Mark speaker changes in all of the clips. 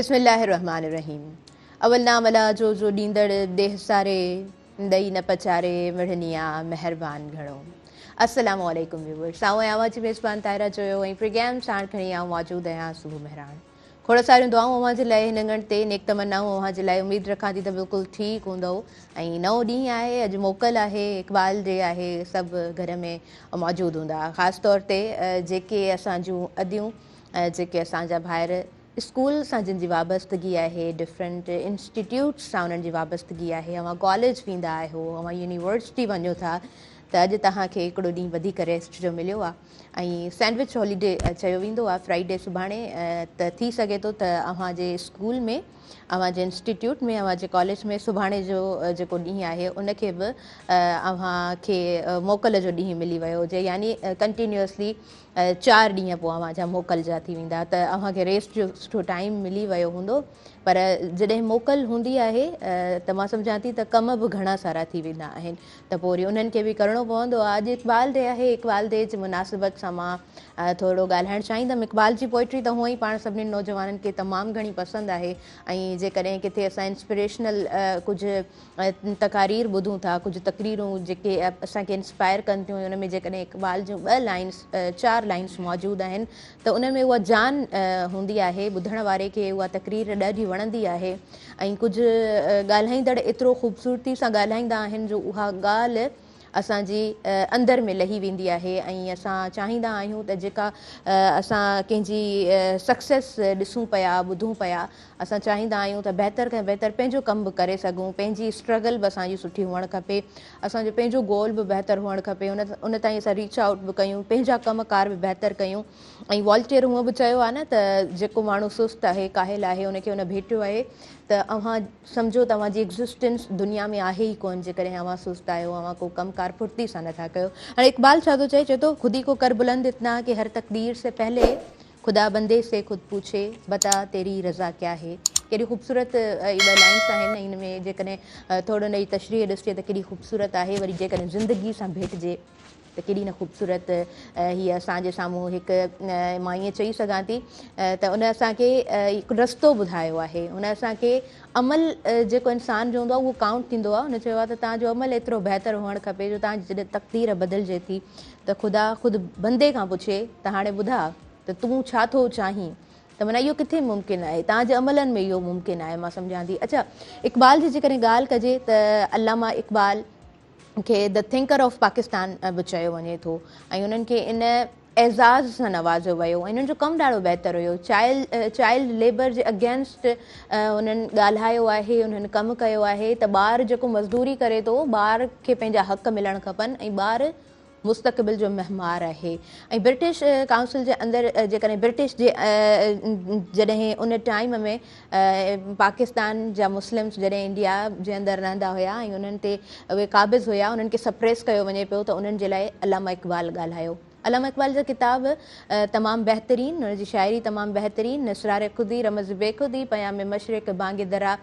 Speaker 1: बिस्मिल्लाहिर्रहमानिर्रहीम। अवल नाम अला जो ॾींदड़ देह सारे ॾई न पचारे मिड़निया मेहरबान घणो। अस्सलाम वालेकुम व्यूअर्स। आऊं आवाज़ जी मेज़बान ताहिरा चयो ऐं प्रोग्राम साण खणी आऊं मौजूदु आहियां सुबुह मेहरान। खोड़ सारियूं दुआऊं अव्हां जे लाइ हिन घंटे ते नेक तमन्नाऊं अव्हां जे लाइ। उमेद रखां थी त बिल्कुलु ठीकु हूंदव ऐं नओं ॾींहुं आहे, अॼु मोकल आहे, इक़बाल डे आहे, सभु घर में मौजूदु हूंदा। ख़ासि तौर ते जेके असां जूं अदियूं जेके असांजा ॿाहिरि स्कूल सां जिन जी वाबस्तगी आहे, डिफरेंट इंस्टीट्यूट्स सां उन्हनि जी वाबस्तगी आहे, अव्हां कॉलेज वेंदा आहियो, अव्हां यूनिवर्सिटी वञो था, त अॼु तव्हांखे हिकिड़ो ॾींहुं वधीक रेस्ट जो मिलियो आहे ऐं सैंडविच हॉलीडे चयो वेंदो आहे, फ्राइडे सुभाणे। त थी सघे थो त अव्हांजे स्कूल में, अव्हांजे इंस्टीट्यूट में, अव्हांजे कॉलेज में सुभाणे जो जेको ॾींहुं आहे उनखे बि अव्हांखे मोकल जो ॾींहुं मिली वियो हुजे, यानी कंटिन्यूअसली 4 ॾींहं पोइ अव्हांजा मोकल जा थी वेंदा, त अव्हांखे रेस्ट जो सुठो टाइम मिली वियो हूंदो। पर जॾहिं मोकल हूंदी आहे त मां सम्झां थी त कम बि घणा सारा थी वेंदा आहिनि, त पोइ वरी उन्हनि खे बि करिणो पवंदो आहे। अॼु इक़बाल डे आहे, इक़बाल डे जे मुनासिबत सां मां थोरो ॻाल्हाइणु चाहींदमि। इक़बाल जी पोइट्री त हूअं ई पाण सभिनीनि नौजवाननि खे तमामु घणी पसंदि आहे ऐं जेकॾहिं किथे असां इंस्पिरेशनल कुझु तकारीर ॿुधूं था, कुझु तकरीरूं जेके असांखे इंस्पायर कनि थियूं, उन में जेकॾहिं इक़बाल जूं 4 लाइन्स मौजूदु आहिनि त उन में उहा जान हूंदी आहे। ॿुधण वारे खे उहा तकरीर ॾाढी वणंदी आहे ऐं कुझु ॻाल्हाईंदड़ एतिरो ख़ूबसूरती सां ॻाल्हाईंदा आहिनि जो उहा ॻाल्हि असांजी अंदरि में लही वेंदी आहे ऐं असां चाहींदा आहियूं त जेका असां कंहिंजी सक्सेस ॾिसूं पिया, ॿुधूं पिया, असां चाहींदा आहियूं त बहितर खां बहितर पंहिंजो कमु बि करे सघूं, पंहिंजी स्ट्रगल बि असांजी सुठी हुअणु खपे, असांजो पंहिंजो गोल बि बहितर हुअणु खपे, उन ताईं असां रीच आउट बि कयूं, पंहिंजा कमकार बि बहितर कयूं। ऐं वॉल्टियर हूअं बि चयो आहे न त जेको माण्हू सुस्तु आहे, काहिल आहे, उनखे उन भेटियो आहे त अव्हां सम्झो तव्हांजी एग्ज़िस्टेंस दुनिया में आहे ई कोन जेकॾहिं अव्हां सुस्तु आहियो, अव्हां को कमकार फुर्ती सां नथा कयो। हाणे इक़बाल छा थो चए, चए थो ख़ुदी को कर बुलंद इतना कि हर तकदीर से पहले खुदा बंदे से ख़ुदि पूछे बता तेरी रज़ा क्या है। केॾी ख़ूबसूरत इहे 2 लाइन्स आहिनि। हिन में जेकॾहिं थोरो नई तशरीह ॾिसे त केॾी ख़ूबसूरत आहे, वरी जेकॾहिं ज़िंदगी सां भेटिजे त केॾी न ख़ूबसूरत हीअ असांजे साम्हूं हिकु मां ईअं चई सघां थी त उन असांखे हिकु रस्तो ॿुधायो आहे। उन असांखे अमल जेको इंसान जो हूंदो आहे उहो काउंट थींदो आहे। उन चयो आहे त तव्हांजो अमल एतिरो बहितर हुअणु खपे जो तव्हांजी जॾहिं तक़दीर बदिलिजे थी त ख़ुदा ख़ुदि बंदे खां पुछे त हाणे ॿुधा त तूं छा थो चाहीं, त माना इहो किथे मुमकिन आहे, तव्हांजे अमलनि में इहो मुमकिन आहे, मां सम्झां थी। अच्छा, इक़बाल जी जेकॾहिं ॻाल्हि कजे त अल्लामा इक़बाल खे द थिंकर ऑफ पाकिस्तान बि चयो वञे थो ऐं उन्हनि खे इन एज़ाज़ सां नवाज़ियो वियो ऐं इन्हनि जो कमु ॾाढो बहितर हुयो। चाइल्ड लेबर जे अगेंस्ट उन्हनि ॻाल्हायो आहे, उन्हनि कमु कयो आहे त ॿारु जेको मज़दूरी करे थो, ॿार खे पंहिंजा हक़ मिलणु खपनि ऐं ॿारु मुस्तक़बिल जो महमार आहे। ऐं ब्रिटिश काउंसिल जे अंदरि जेकॾहिं ब्रिटिश जे जॾहिं उन टाइम में पाकिस्तान जा मुस्लिम्स जॾहिं इंडिया जे अंदरि रहंदा हुया ऐं उन्हनि ते उहे क़ाबिज़ हुया, उन्हनि खे सप्रेस कयो वञे पियो, त उन्हनि जे लाइ अल्लामा इक़बाल ॻाल्हायो। अल्लामा इक़बाल जा किताब तमामु बहितरीनु, हुनजी शाइरी तमामु बहितरीनु, नसरार ख़ुदी, रमज़ बेख़ुदी, पयाम मशरिक़, बांग दरा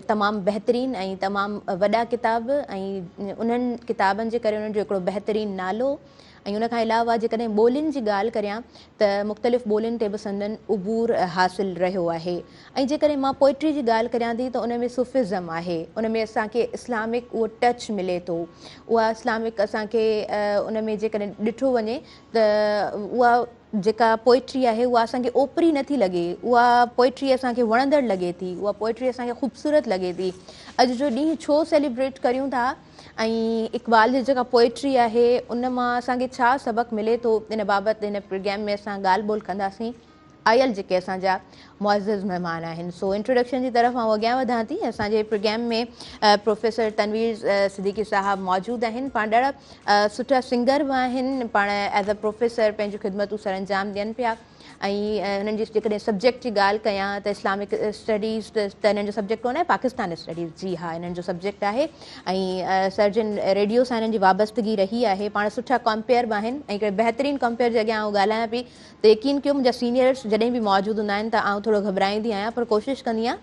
Speaker 1: तमामु बहितरीनु ऐं तमामु वॾा किताब ऐं उन्हनि किताबनि जे करे उन्हनि जो हिकिड़ो बहितरीनु नालो। ऐं उनखां अलावा जेकॾहिं ॿोलियुनि जी ॻाल्हि करियां त मुख़्तलिफ़ ॿोलियुनि ते बि संदन उबूर हासिलु रहियो आहे। ऐं जेकॾहिं मां पोइट्री जी ॻाल्हि करियां थी त उन में सुफ़िज़म आहे, उन में असांखे इस्लामिक उहो टच मिले थो, उहा इस्लामिक असांखे उन में जेकॾहिं ॾिठो वञे त उहा जेका पोइट्री आहे उहा असांखे ओपरी नथी लॻे, उहा पोइट्री असांखे वणंदड़ लॻे थी, उहा पोइट्री असांखे ख़ूबसूरत लॻे थी। अॼु जो ॾींहुं छो सेलिब्रेट करियूं था ऐं इक़बाल जी जेका पोइट्री आहे उन मां असांखे छा सबक़ु मिले थो, इन बाबति हिन प्रोग्राम में असां ॻाल्हि ॿोल कंदासीं। आयल जेके असांजा मुअज़्ज़िज़ महिमान आहिनि, सो इंट्रोडक्शन जी तरफ़ आउं अॻियां वधां थी। असांजे प्रोग्राम में प्रोफेसर तनवीर सिद्दीकी साहब मौजूदु आहिनि, पाण ॾाढा सुठा सिंगर बि आहिनि, पाण एज़ अ प्रोफेसर पंहिंजूं ख़िदमतूं सर अंजाम ॾियनि पिया। ऐं हुननि जी जेकॾहिं सब्जेक्ट जी ॻाल्हि कयां त इस्लामिक स्टडीज़ त हिननि जो सब्जेक्ट कोन आहे, पाकिस्तान स्टडीज़, जी हा हिननि जो सब्जेक्ट आहे। ऐं सर्जन रेडियो सां हिननि जी वाबस्तगी रही आहे, पाण सुठा कंपेयर बि आहिनि ऐं हिकिड़े बहितरीनु कंपेयर जे अॻियां आउं ॻाल्हायां पई त यकीन कयो मुंहिंजा सीनियर्स जॾहिं बि मौजूदु हूंदा आहिनि त आउं थोरो घबराईंदी आहियां, पर कोशिशि कंदी आहियां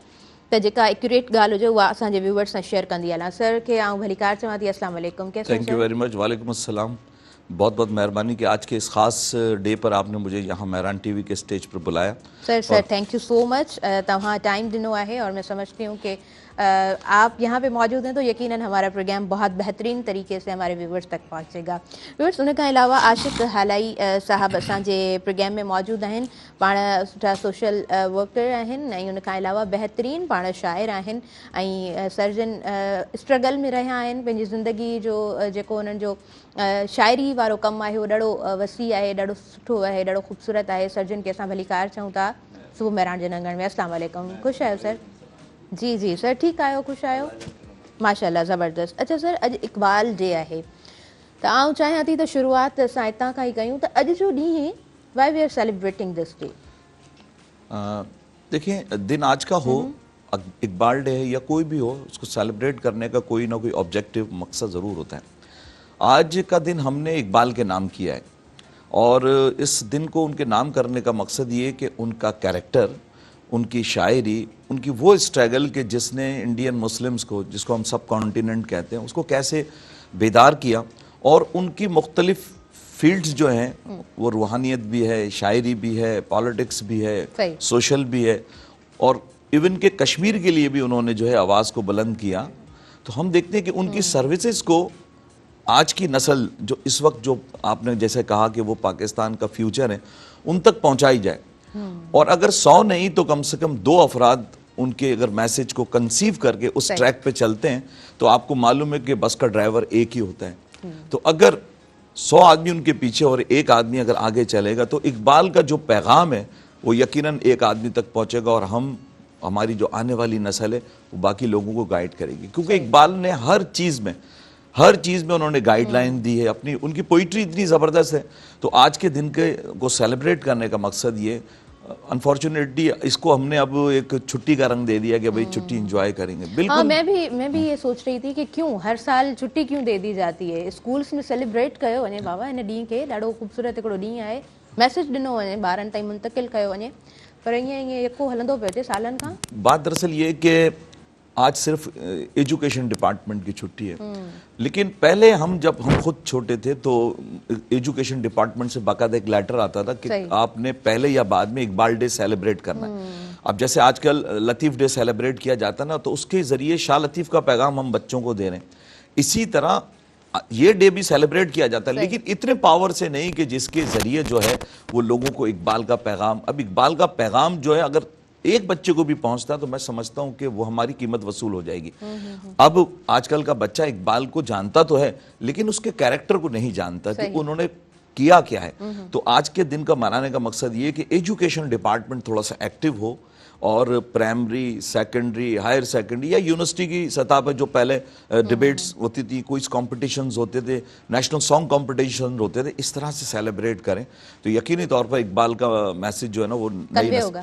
Speaker 1: त जेका एक्यूरेट ॻाल्हि हुजे उहा असांजे व्यूअर्स सां शेयर कंदी हलां। सर खे आउं भलीकार चवां थी, अस्सलाम वालेकुम, कैसे हैं
Speaker 2: थैंक यू वेरी मच। वालेकुम अस्सलाम। بہت بہت مہربانی کہ آج کے اس خاص ڈے پر آپ نے مجھے یہاں مہران ٹی وی کے اسٹیج پر بلایا.
Speaker 1: Sir thank you so much. تمہاں ٹائم ڈنو ہے اور میں سمجھتی ہوں کہ آپ یہاں پہ موجود ہیں تو یقیناً ہمارا پروگرام بہت بہترین طریقے سے ہمارے ویورز تک پہنچے گا. ویورز ان کے علاوہ عاشق حلائی صاحب اساں جے پروگرام میں موجود ہیں. پاण سٹھا سوشل ورکر ہیں ان کے علاوہ بہترین پاण شاعر ہیں سرجن اسٹرگل میں رہا ہیں پنجی زندگی جو جيڪو انہن جو شاعری وارو کم ہے وہ ڈاढو وسیع ہے, ڈاढو سٹھو ہے, ڈاढو خوبصورت ہے. سرجن کے اساں بھلی کار چون تا صبح مهران جے ننگن میں. السلام علیکم, خوش آयो سر. جی جی سر ٹھیک آयो, خوش آयो, ماشاء اللہ زبردست. اچھا سر اج اقبال ڈے ہے تو آؤں چاہیاں تھی تو شروعات اساں ہتاں کھاں ہی کیوں تو اج جو ڈی ہے why we are celebrating this day.
Speaker 2: دیکھیں دن آج کا ہو, اقبال ڈے ہے یا کوئی بھی ہو, اس کو سیلیبریٹ کرنے کا کوئی نہ کوئی آبجیکٹیو مقصد ضرور ہوتا ہے. آج کا دن ہم نے اقبال کے نام کیا ہے اور اس دن کو ان کے نام کرنے کا مقصد یہ کہ ان کا کیریکٹر, ان کی شاعری, ان کی وہ اسٹرگل کہ جس نے انڈین مسلمز کو, جس کو ہم سب کانٹیننٹ کہتے ہیں, اس کو کیسے بیدار کیا. اور ان کی مختلف فیلڈز جو ہیں وہ روحانیت بھی ہے, شاعری بھی ہے, پالیٹکس بھی ہے, سوشل بھی ہے, اور ایون کہ کشمیر کے لیے بھی انہوں نے جو ہے آواز کو بلند کیا. تو ہم دیکھتے ہیں کہ ان کی سروسز کو آج کی نسل جو اس وقت, جو آپ نے جیسے کہا کہ وہ پاکستان کا فیوچر ہے, ان تک پہنچائی جائے. اور اگر 100 نہیں تو کم سے کم 2 افراد ان کے اگر میسج کو کنسیو کر کے اس ٹریک پہ چلتے ہیں تو آپ کو معلوم ہے کہ بس کا ڈرائیور ایک ہی ہوتا ہے. تو اگر 100 آدمی ان کے پیچھے اور ایک آدمی اگر آگے چلے گا تو اقبال کا جو پیغام ہے وہ یقیناً ایک آدمی تک پہنچے گا, اور ہماری جو آنے والی نسل ہے وہ باقی لوگوں کو گائیڈ کرے گی. کیونکہ اقبال نے ہر چیز میں انہوں نے گائیڈ لائن دی ہے اپنی. ان کی پوئٹری اتنی زبردست ہے. تو آج کے دن کو سیلیبریٹ کرنے کا مقصد یہ, انفارچونیٹلی اس کو ہم نے اب ایک چھٹی کا رنگ دے دیا کہ بھئی چھٹی انجوائے کریں گے. بالکل.
Speaker 1: ہاں میں بھی یہ سوچ رہی تھی کہ کیوں ہر سال چھٹی کیوں دے دی جاتی ہے. اسکولس میں سیلیبریٹ کयो वञे बाबा इन ॾींहं खे, ॾाढो ख़ूबसूरत हिकिड़ो ॾींहुं आहे, मैसेज ॾिनो वञे, ॿारनि ताईं मुंतकिल कयो वञे, पर ईअं यको हलंदो पियो अचे सालनि खां.
Speaker 2: بات دراصل یہ کہ آج صرف ایجوکیشن ڈپارٹمنٹ کی چھٹی ہے, لیکن پہلے جب ہم خود چھوٹے تھے تو ایجوکیشن ڈپارٹمنٹ سے باقاعدہ ایک لیٹر آتا تھا کہ آپ نے پہلے یا بعد میں اقبال ڈے سیلیبریٹ کرنا ہے. اب جیسے آج کل لطیف ڈے سیلیبریٹ کیا جاتا ہے نا, تو اس کے ذریعے شاہ لطیف کا پیغام ہم بچوں کو دے رہے ہیں. اسی طرح یہ ڈے بھی سیلیبریٹ کیا جاتا ہے, لیکن اتنے پاور سے نہیں کہ جس کے ذریعے جو ہے وہ لوگوں کو اقبال کا پیغام, اب اقبال کا پیغام جو ہے اگر ایک بچے کو بھی پہنچتا تو میں سمجھتا ہوں کہ وہ ہماری قیمت وصول ہو جائے گی. اب آج کل کا بچہ اقبال کو جانتا تو ہے لیکن اس کے کیریکٹر کو نہیں جانتا کہ انہوں نے کیا کیا ہے. تو آج کے دن کا منانے کا مقصد یہ کہ ایجوکیشن ڈپارٹمنٹ تھوڑا سا ایکٹیو ہو, اور پرائمری, سیکنڈری, ہائر سیکنڈری یا یونیورسٹی کی سطح پہ جو پہلے ڈیبیٹس ہوتی تھی, کوئی کمپٹیشنز ہوتے تھے, نیشنل سانگ کمپٹیشن ہوتے تھے, اس طرح سے سیلیبریٹ کریں تو یقینی طور پر اقبال کا میسج جو ہے نا وہ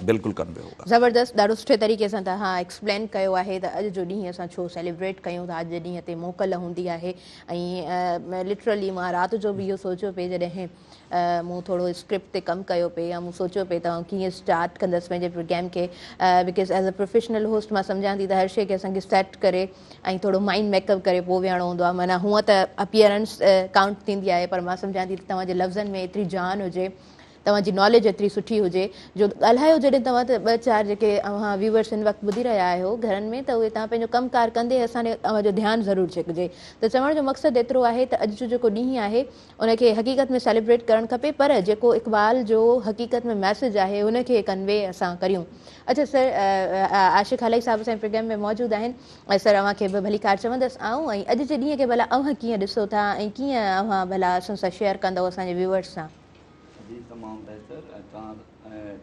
Speaker 2: بالکل کنوے ہوگا.
Speaker 1: زبردست, ॾाढो सुठे तरीक़े सां तव्हां एक्सप्लेन कयो आहे त अॼु जो ॾींहुं असां छो सेलिब्रेट कयूं था. अॼु ॾींहं ते मोकल हूंदी आहे ऐं लिटरली मां राति जो बि इहो सोचियो पिए जॾहिं मूं थोरो स्क्रिप्ट ते कमु कयो पिए या मूं सोचियो पिए त कीअं स्टार्ट कंदसि पंहिंजे प्रोग्राम खे, because as a professional host मां सम्झां थी त हर शइ खे असांखे सेट करे ऐं थोरो माइंड मेकअप करे पोइ विहणो हूंदो आहे. माना हूअं त अपीयरेंस काउंट थींदी आहे, पर मां सम्झां थी त तव्हांजे लफ़्ज़नि में एतिरी जान हुजे, तव्हांजी नॉलेज एतिरी सुठी हुजे जो ॻाल्हायो जॾहिं तव्हां त 2-4 जेके अव्हां व्यूवर्स हिन वक़्तु ॿुधी रहिया आहियो घरनि में, त उहे तव्हां पंहिंजो कमकार कंदे असांजे तव्हांजो ध्यानु ज़रूरु छिकिजे. त चवण जो मक़सदु एतिरो आहे त अॼु जो जेको ॾींहुं आहे उनखे हक़ीक़त में सेलिब्रेट करणु खपे, पर जेको इक़बाल जो हक़ीक़त में मैसेज आहे उनखे कन्वे असां करियूं. अच्छा सर, आशिक़ हलाई साहिब असांजे प्रोग्राम में मौजूदु आहिनि. सर अव्हांखे बि भली कार चवंदसि आऊं, ऐं अॼु जे ॾींहं खे भला अव्हां कीअं ॾिसो था ऐं कीअं अव्हां भला असां सां शेयर कंदव असांजे व्यूवर्स सां.
Speaker 3: जी तमामु बहितर, ऐं तव्हां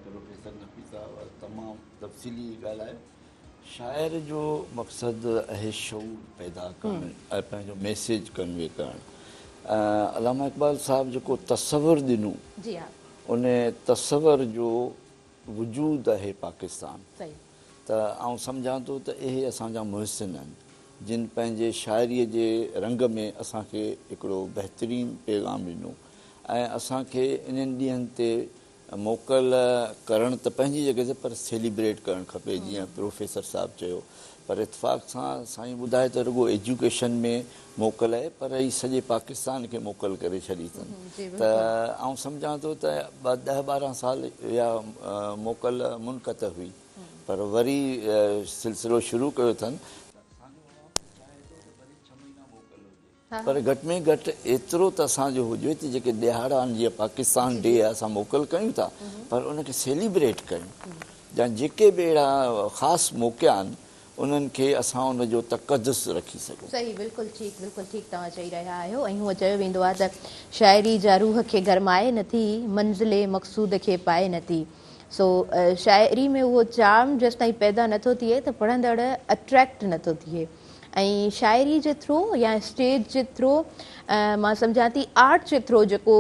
Speaker 3: प्रोफेसर नफ़ी साहब तमामु तफ़सीली ॻाल्हायो. शाइर जो मक़सदु आहे शऊर पैदा करणु ऐं पंहिंजो मैसेज कन्वे करणु. अलामा इक़बाल साहिबु जेको तसवुरु ॾिनो,
Speaker 1: जी हा,
Speaker 3: उन तसवुर जो वजूदु आहे पाकिस्तान. त आउं सम्झां थो त इहे असांजा मुहसिन आहिनि जिन पंहिंजे शाइरीअ जे रंग में असांखे हिकिड़ो बहितरीनु पैगाम ॾिनो. ऐं असांखे इन्हनि ॾींहंनि ते मोकल करणु त पंहिंजी जॻह ते, पर सेलिब्रेट करणु खपे. जीअं प्रोफेसर साहिबु चयो पर इतफ़ाक़ सां साईं ॿुधाए त रुॻो एजुकेशन में मोकल आहे, पर ही सॼे पाकिस्तान खे मोकल करे छॾी अथनि। त आउं सम्झां थो त 10-12 साल इहा मोकल मुनक़त हुई, पर वरी सिलसिलो शुरू कयो अथनि। पर घटि में घटि एतिरो त असांजो हुजे त जेके ॾिहाड़ा आहिनि, जीअं पाकिस्तान डे आहे, असां मोकल कयूं था, पर उनखे सेलिब्रेट कयूं। या जेके बि अहिड़ा ख़ासि मौक़ा आहिनि उन्हनि खे असां उनजो तक़दुस रखी सघूं।
Speaker 1: सही, बिल्कुलु ठीकु तव्हां चई रहिया आहियो। ऐं हूअं चयो वेंदो आहे त शाइरी जा रूह खे गरमाए नथी, मंज़िले मक़सूद खे पाए नथी। सो शाइरी में उहो चार्म जेसि ताईं पैदा नथो थिए त पढ़ंदड़ अट्रैक्ट नथो थिए। ऐं शाइरी जे थ्रू या स्टेज जे थ्रू मां सम्झां थी आर्ट जे थ्रू जेको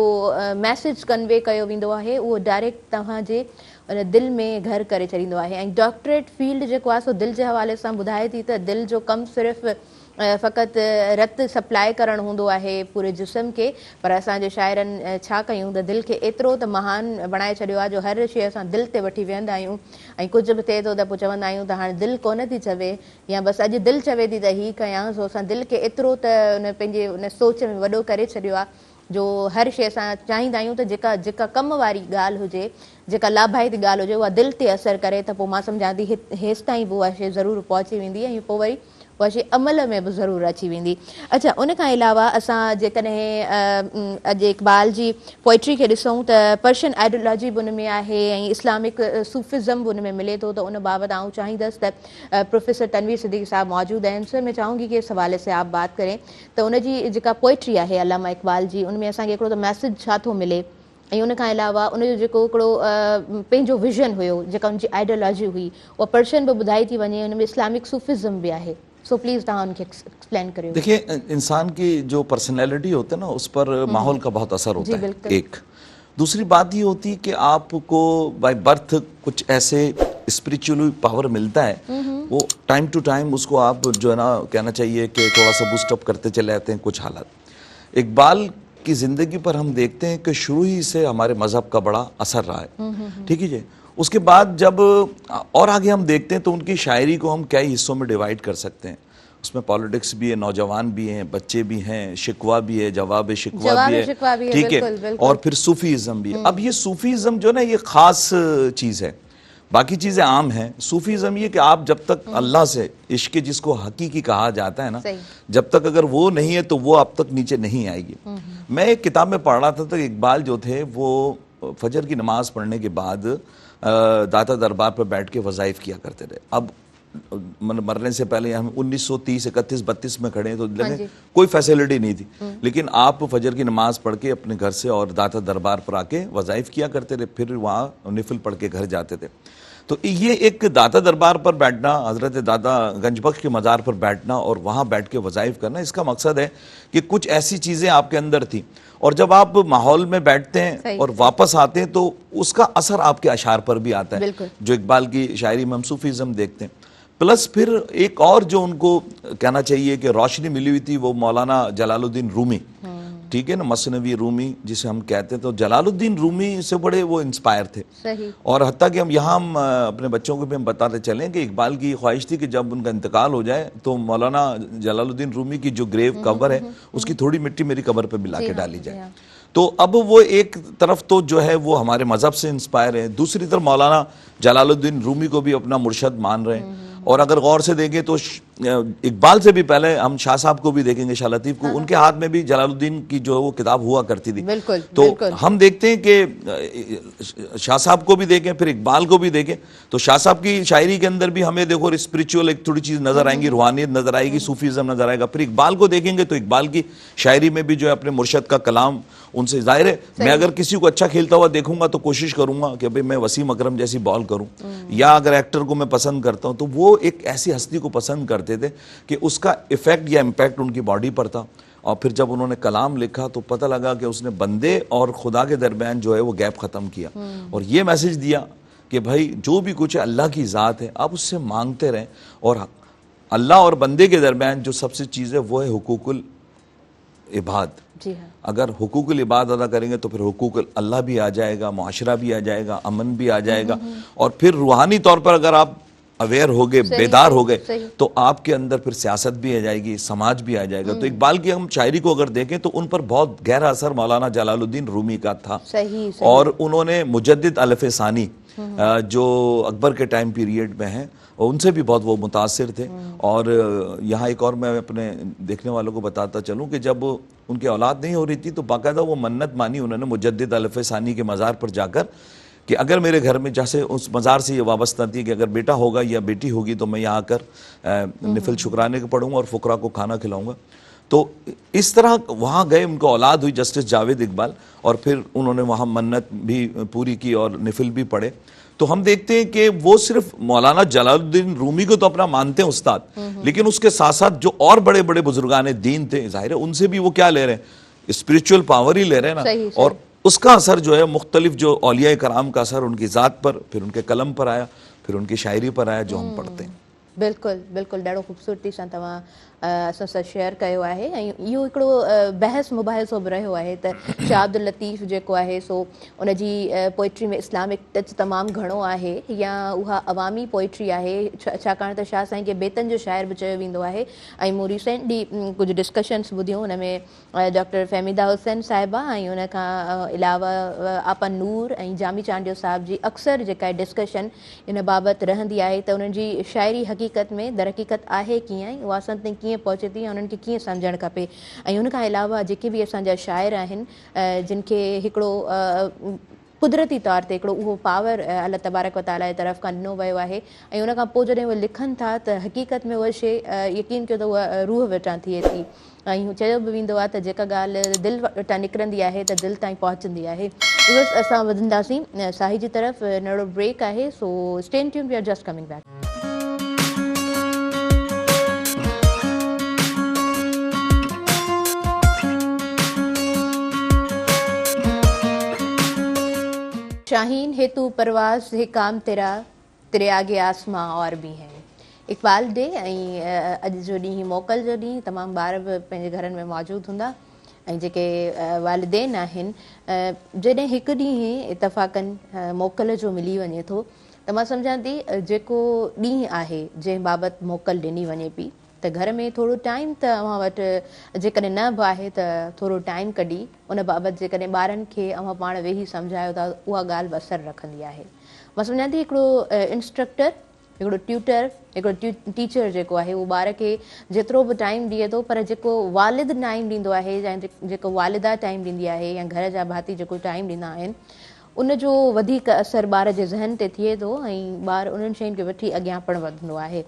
Speaker 1: मैसेज कन्वे कयो वेंदो आहे उहो डायरेक्ट तव्हांजे उन दिलि में घर करे छॾींदो आहे। ऐं डॉक्टरेट फील्ड जेको आहे सो दिलि जे हवाले सां ॿुधाए थी त दिलि जो कमु सिर्फ़ु फ़क़ति रत सप्लाई करणु हूंदो आहे पूरे जिस्म खे, पर असांजे शाइरनि छा कयूं त दिलि खे एतिरो त महान बणाए छॾियो आहे जो हर शइ असां दिलि ते वठी वेहंदा आहियूं। ऐं कुझु बि थिए थो त पोइ चवंदा आहियूं त हाणे दिलि कोन थी चवे, या बसि अॼु दिलि चवे थी त हीअ कयां। सो असां दिलि खे एतिरो त उन पंहिंजे उन सोच में वॾो करे छॾियो आहे जो हर शइ असां चाहींदा आहियूं त जेका कम वारी ॻाल्हि हुजे, जेका लाभाइती ॻाल्हि हुजे, उहा दिलि ते असरु करे त पोइ मां सम्झां थी हेसि ताईं बि उहा शइ ज़रूरु पहुची वेंदी ऐं पोइ वरी उहा शइ अमल में बि ज़रूरु अची वेंदी। अच्छा, उन खां अलावा असां जेकॾहिं अॼु इक़बाल जी पोइट्री खे ॾिसूं त पर्शियन आइडियोलॉजी बि उन में आहे ऐं इस्लामिक सूफ़िज़म बि उन में मिले थो। त उन बाबति आऊं चाहींदसि त प्रोफेसर तनवीर सिद्दीकी साहब मौजूदु आहिनि। सर मैं चाहूँगी कि इस हवाले से आप बात करें त उनजी जेका पोइट्री आहे अल्लामा इक़बाल जी, उनमें असांखे हिकिड़ो त मैसेज छा थो मिले, ऐं उन खां अलावा उनजो जेको हिकिड़ो पंहिंजो विज़न हुयो, जेका उनजी आइडियोलॉजी हुई, उहा पर्शियन बि ॿुधाई थी वञे, उनमें इस्लामिक सूफ़िज़म बि आहे। सो प्लीज़ तव्हां उनखे एक्सप्लेन करियो।
Speaker 2: देखिए, इंसान की जो पर्सनैलिटी होती है ना, उस पर माहौल का बहुत असर होता है, एक। दूसरी बात ये होती है कि आपको बाय बर्थ कुछ ऐसे स्पिरिचुअल पावर मिलता है, वो टाइम टू टाइम उसको आप जो है ना कहना चाहिए कि थोड़ा सा बूस्टअप करते चले जाते हैं कुछ हालात। इकबाल की ज़िंदगी पर हम देखते हैं कि शुरू ही से हमारे मज़हब का बड़ा असर रहा है, ठीक है जी। उसके बाद जब और आगे हम देखते हैं तो उनकी शायरी को हम कई हिस्सों में डिवाइड कर सकते हैं। उसमें पॉलिटिक्स भी है, नौजवान भी हैं, बच्चे भी हैं, शिकवा भी है, जवाब शिकवा भी है, ठीक है, और फिर सूफीज़म भी है। अब ये सूफीज़म जो ना ये ख़ास चीज़ है, बाकी चीज़ें आम हैं। सूफीज़म ये कि आप जब तक अल्लाह से इश्क जिसको हकीकी कहा जाता है ना, जब तक अगर वो नहीं है तो वो आप तक नीचे नहीं आएगी। मैं एक किताब में पढ़ रहा था तो इकबाल जो थे वो फजर की नमाज़ पढ़ने के बाद दाता दरबार पर बैठ के वज़ाइफ किया करते थे। अब मरने से पहले हम 1930, 31, 32 में खड़े हैं तो लगे कोई फैसिलिटी नहीं थी, लेकिन आप फजर की नमाज पढ़ के अपने घर से और दाता दरबार पर आके वज़ाइफ किया करते थे, फिर वहाँ निफिल पढ़ के घर जाते थे। तो ये एक दाता दरबार पर बैठना, हज़रत दादा गंजबख्श के मज़ार पर बैठना और वहाँ बैठ के वज़ाइफ करना, इसका मकसद है कि कुछ ऐसी चीज़ें आपके अंदर थी और जब आप माहौल में बैठते हैं और वापस आते हैं तो उसका असर आपके अशार पर भी आता है, जो इकबाल की शायरी में हम सूफीज़म देखते हैं। प्लस फिर एक और जो उनको कहना चाहिए कि रोशनी मिली हुई थी वो मौलाना जलालुद्दीन रूमी, ठीक है ना, मसनवी रूमी जिसे हम कहते हैं, तो जलालुद्दीन रूमी से बड़े वो इंस्पायर थे। सही। और हत्ता कि हम यहाँ अपने बच्चों को भी हम बताते चलें कि इकबाल की ख्वाहिश थी कि जब उनका इंतकाल हो जाए तो मौलाना जलालुद्दीन रूमी की जो ग्रेव कवर है उसकी थोड़ी मिट्टी मेरी कबर पे मिला के डाली जाए। तो अब वो एक तरफ तो जो है वो हमारे मज़हब से इंस्पायर है, दूसरी तरफ मौलाना जलालुद्दीन रूमी को भी अपना मुर्शद मान रहे हैं। और अगर गौर से देखें तो इकबाल से भी पहले हम शाह साहब को भी देखेंगे, शाह लतीफ़ को, उनके हाथ में भी जलालुद्दीन की जो वो किताब हुआ करती थी। तो हम देखते हैं कि शाह साहब को भी देखें फिर इकबाल को भी देखें तो शाह साहब की शायरी के अंदर भी हमें देखो स्पिरिचुअल एक थोड़ी चीज़ नज़र आएंगी, रूहानियत नज़र आएगी, सूफीज़म नज़र आएगा। फिर इकबाल को देखेंगे तो इकबाल की शायरी में भी जो है अपने मुर्शद का कलाम उनसे ज़ाहिर है। मैं अगर किसी को अच्छा खेलता हुआ देखूंगा तो कोशिश करूंगा कि भाई मैं वसीम अकरम जैसी बॉल करूं, या अगर एक्टर को मैं पसंद करता हूं तो वो एक ऐसी हस्ती को पसंद करते थे कि उसका इफेक्ट या इम्पैक्ट उनकी बॉडी पर था। और फिर जब उन्होंने कलाम लिखा तो पता लगा कि उसने बंदे और खुदा के दरमियान जो है वो गैप ख़त्म किया और ये मैसेज दिया कि भाई जो भी कुछ है अल्लाह की ज़ात है, आप उससे मांगते रहें। और अल्लाह और बंदे के दरमियान जो सबसे चीज़ है वो है हुकूकुल इबाद। अगर हुकूकुल इबाद अदा करेंगे तो फिर हुकूकुल अल्लाह भी आ जाएगा, मुआशरा भी आ जाएगा, अमन भी आ जाएगा। और फिर रूहानी तौर पर अगर आप अवेयर हो गए, बेदार हो गए, तो आपके अंदर फिर सियासत भी आ जाएगी, समाज भी आ जाएगा। तो इकबाल की हम शायरी को अगर देखें तो उन पर बहुत गहरा असर मौलाना जलालुद्दीन रूमी का था। और उन्होंने मुजद्दिद अल्फ़सानी जो अकबर के टाइम पीरियड में हैं, उनसे भी बहुत वो मुतासिर थे। और यहाँ एक और मैं अपने देखने वालों को बताता चलूँ कि जब उनकी औलाद नहीं हो रही थी तो बाकायदा वो मन्नत मानी उन्होंने मुजद्दिद अल्फ़सानी के मज़ार पर जाकर कि अगर मेरे घर में, जैसे उस मज़ार से ये वाबस्ता थी कि अगर बेटा होगा या बेटी होगी तो मैं यहाँ आकर निफिल शुक्राने को पढ़ूंगा और फुकरा को खाना खिलाऊंगा। तो इस तरह वहाँ गए, उनको औलाद हुई जस्टिस जावेद इकबाल, और फिर उन्होंने वहाँ मन्नत भी पूरी की और निफिल भी पढ़े। तो हम देखते हैं कि वो सिर्फ मौलाना जलालुद्दीन रूमी को तो अपना मानते हैं उस्ताद, लेकिन उसके साथ साथ जो और बड़े बड़े बुजुर्गान दीन थे, जाहिर है उनसे भी वो क्या ले रहे हैं, स्पिरिचुअल पावर ही ले रहे हैं ना। और उसका असर जो है मुख्तलिफ जो औलिया कराम का असर उनकी ज़ात पर, फिर उनके कलम पर आया, फिर उनकी शायरी पर आया जो हम पढ़ते हैं।
Speaker 1: बिल्कुल बिल्कुल, ॾाढो ख़ूबसूरती सां तव्हां असां सां शेयर कयो आहे। ऐं इहो हिकिड़ो बहस मुबाहिसो बि रहियो आहे त शाह अब्दुल लतीफ़ जेको आहे सो उनजी पोइट्री में इस्लामिक टच तमामु घणो आहे या उहा अवामी पोइट्री आहे, छाकाणि त शाह साईं खे बेतन जो शाइर बि चयो वेंदो आहे। ऐं मूं रिसेंटली कुझु डिस्कशन्स ॿुधियूं, हुन में डॉक्टर फ़हमीदा हुसैन साहिबा ऐं हुन खां अलावा आपा नूर ऐं जामी चांडियो साहिब जी अक्सर जेका डिस्कशन इन बाबति रहंदी आहे त उन्हनि जी शाइरी हक़ीक़त में दर हक़ीक़त आहे कीअं, उहा असां ताईं कीअं पहुचे थी, उन्हनि खे कीअं सम्झणु खपे। ऐं हुन खां अलावा जेके बि असांजा शाइर आहिनि जिन खे हिकिड़ो कुदरती तौर ते हिकिड़ो उहो पावर अल्लाह तबारक व तआला जी तरफ़ खां ॾिनो वियो आहे। ऐं उन खां पोइ जॾहिं उहे लिखनि था त हक़ीक़त में उहा शइ यकीन कयो त उहा रूह वटां थिए थी। ऐं चयो बि वेंदो आहे त जेका ॻाल्हि दिलि वटां निकिरंदी आहे त दिलि ताईं पहुचंदी आहे। उहे असां वधंदासीं साही जी तरफ़, नंढो ब्रेक आहे, so stay tuned, we are just coming back. शाहीन है तू परवाज़ है काम तेरा, तेरे आगे आसमां और भी हैं। इकबाल डे ऐं अॼु जो ॾींहुं मोकल जो ॾींहुं, तमामु ॿार बि पंहिंजे घरनि में मौजूदु हूंदा ऐं जेके वालिदेन आहिनि जॾहिं हिकु ॾींहुं इतफ़ाक़नि मोकल जो मिली वञे थो त मां सम्झां थी जेको ॾींहुं आहे जंहिं बाबति मोकल ॾिनी वञे पई त घर में थोरो टाइम त अव्हां वटि जेकॾहिं न बि आहे त थोरो टाइम कढी उन बाबति जेकॾहिं ॿारनि खे अव्हां पाण वेही सम्झायो था उहा ॻाल्हि बि असरु रखंदी आहे। मां सम्झां थी हिकिड़ो इंस्ट्रक्टर, हिकिड़ो ट्यूटर, हिकिड़ो टीचर जेको आहे उहो ॿार खे जेतिरो बि टाइम ॾिए थो, पर जेको वालिद टाइम ॾींदो आहे या जेको वालिदा टाइम ॾींदी आहे या घर जा भाती जेको टाइम ॾींदा आहिनि उनजो वधीक असरु ॿार जे ज़हन ते थिए थो ऐं ॿार उन्हनि शयुनि खे वठी अॻियां पिणु वधंदो आहे।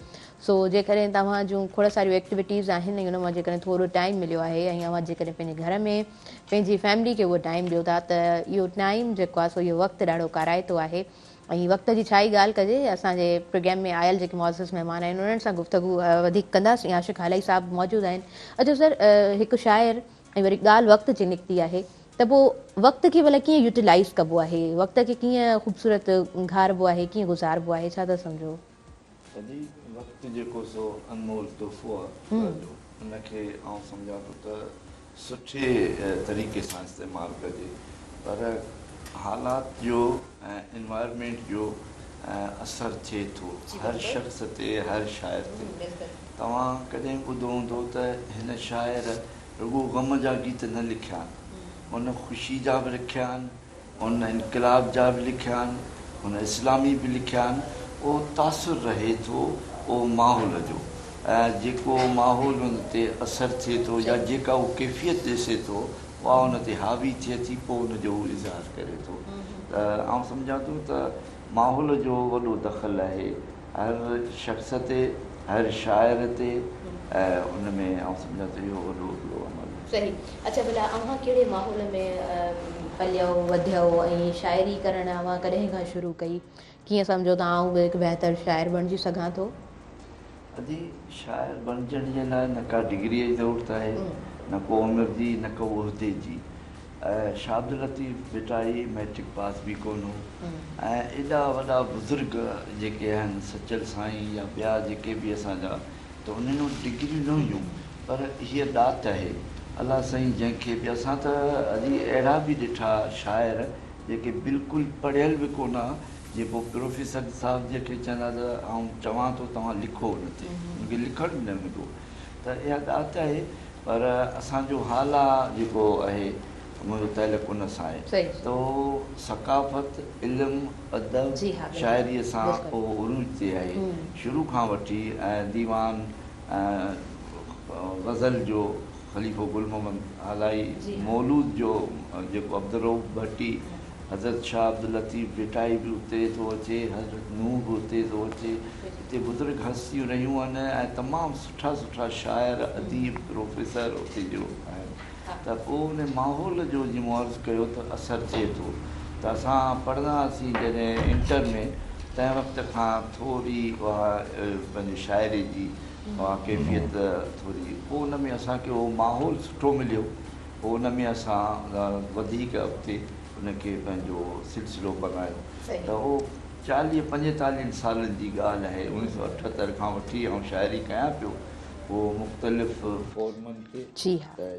Speaker 1: सो जेकॾहिं तव्हां जूं खोड़ सारियूं एक्टिविटीज़ आहिनि ऐं उन मां जेकॾहिं थोरो टाइम मिलियो आहे ऐं अव्हां जेकॾहिं पंहिंजे घर में पंहिंजी फैमिली खे उहो टाइम ॾियो था त इहो टाइम जेको आहे सो इहो वक़्तु ॾाढो काराइतो आहे। ऐं वक़्त जी छा ई ॻाल्हि कजे, असांजे प्रोग्राम में आयल जेके मुअज़्ज़िज़ महिमान आहिनि उन्हनि सां गुफ़्तगू वधीक कंदासीं। आशिक़ हालाई साहिबु मौजूदु आहिनि। अच्छा सर, हिकु शाइर ऐं वरी ॻाल्हि वक़्त जी निकिती आहे त पोइ वक़्त खे भला कीअं यूटिलाइज़ कबो आहे, वक़्त खे कीअं ख़ूबसूरत घारबो आहे, कीअं गुज़ारबो आहे, छा था सम्झो?
Speaker 3: वक़्तु जेको सो अनमोल तोहफ़ो आहे, उनखे आउं सम्झां थो त सुठे तरीक़े सां इस्तेमालु कजे, पर हालात जो ऐं एनवायरमेंट जो असरु थिए थो हर शख़्स ते, हर शाइर ते। तव्हां कॾहिं ॿुधो हूंदो त हिन शाइर रुॻो ग़म जा गीत न लिखिया आहिनि, उन ख़ुशी जा बि लिखिया आहिनि, उन इनक़लाब जा बि लिखिया आहिनि, उन इस्लामी बि लिखिया आहिनि। उहो तासुरु रहे थो उहो माहौल जो, जेको माहौल उन ते असरु थिए थो या जेका उहो कैफ़ियत ॾिसे थो उहा उन ते हावी थिए थी, पोइ उनजो उहो इज़हार करे थो। त आउं सम्झां थो त माहौल जो वॾो दख़ल आहे हर शख़्स ते, हर शाइर ते, उन में आउं सम्झां थो इहो वॾो हिकिड़ो अमल।
Speaker 1: सही। अच्छा भला अव्हां कहिड़े माहौल में पलियो वधियो ऐं शाइरी करणु अव्हां कॾहिं खां शुरू कई, कीअं सम्झो त आउं बि हिकु बहितर शाइर बणिजी सघां थो?
Speaker 3: अॼु शाइर बणिजण जे लाइ न का डिग्रीअ जी ज़रूरत आहे, न को उमिरि जी, न को उहिदे जी। शाह अब्दुल लतीफ़ बिटाई मैट्रिक पास बि कोन हो ऐं एॾा वॾा बुज़ुर्ग जेके आहिनि सचल साईं या ॿिया जेके बि असांजा, त उन्हनि वटि डिग्रियूं न हुयूं, पर हीअ ॾात आहे अलाह साईं जंहिंखे बि। असां त अॼु अहिड़ा बि ॾिठा शाइर जेके बिल्कुलु पढ़ियल बि कोन, जेको प्रोफेसर साहब जेके चवंदा त आउं चवां थो तव्हां लिखो न ते मूंखे लिखण बि न मिलियो त इहा ॻाल्हि त आहे पर असांजो हाल आहे जेको आहे मुंहिंजो तइलुक़ु उन सां आहे तो सकाफ़त इल्मु अदब शाइरीअ सां उहो उरूज ते आहे शुरू खां वठी ऐं दीवान ग़ज़ल जो ख़लीफ़ो गुल मोहम्मद आलाई मौलूद जो जेको अब्दुर्रऊफ़ भट्टी हज़रत शाह अब्दुल लतीफ़ भिटाई बि उते थो अचे हज़रत नूह बि उते थो अचे हिते बुज़ुर्ग हस्तियूं रहियूं आहिनि ऐं तमामु सुठा सुठा शाइर अदीब प्रोफेसर उते जो आहिनि त पोइ उन माहौल जो जीअं मूं अर्ज़ु कयो त असरु थिए थो त असां पढ़ंदा हुआसीं जॾहिं इंटर में तंहिं वक़्त खां थोरी उहा पंहिंजी शाइरी जी उहा कैफ़ियत थोरी पोइ उन में असांखे उहो माहौल सुठो मिलियो पोइ उन में असां वधीक अॻिते उनखे पंहिंजो सिलसिलो बनायो त उहो 40-45 सालनि जी ॻाल्हि आहे 1978 खां वठी ऐं शाइरी कयां पियो उहो मुख़्तलिफ़ फॉर्मनि खे
Speaker 1: जी हाँ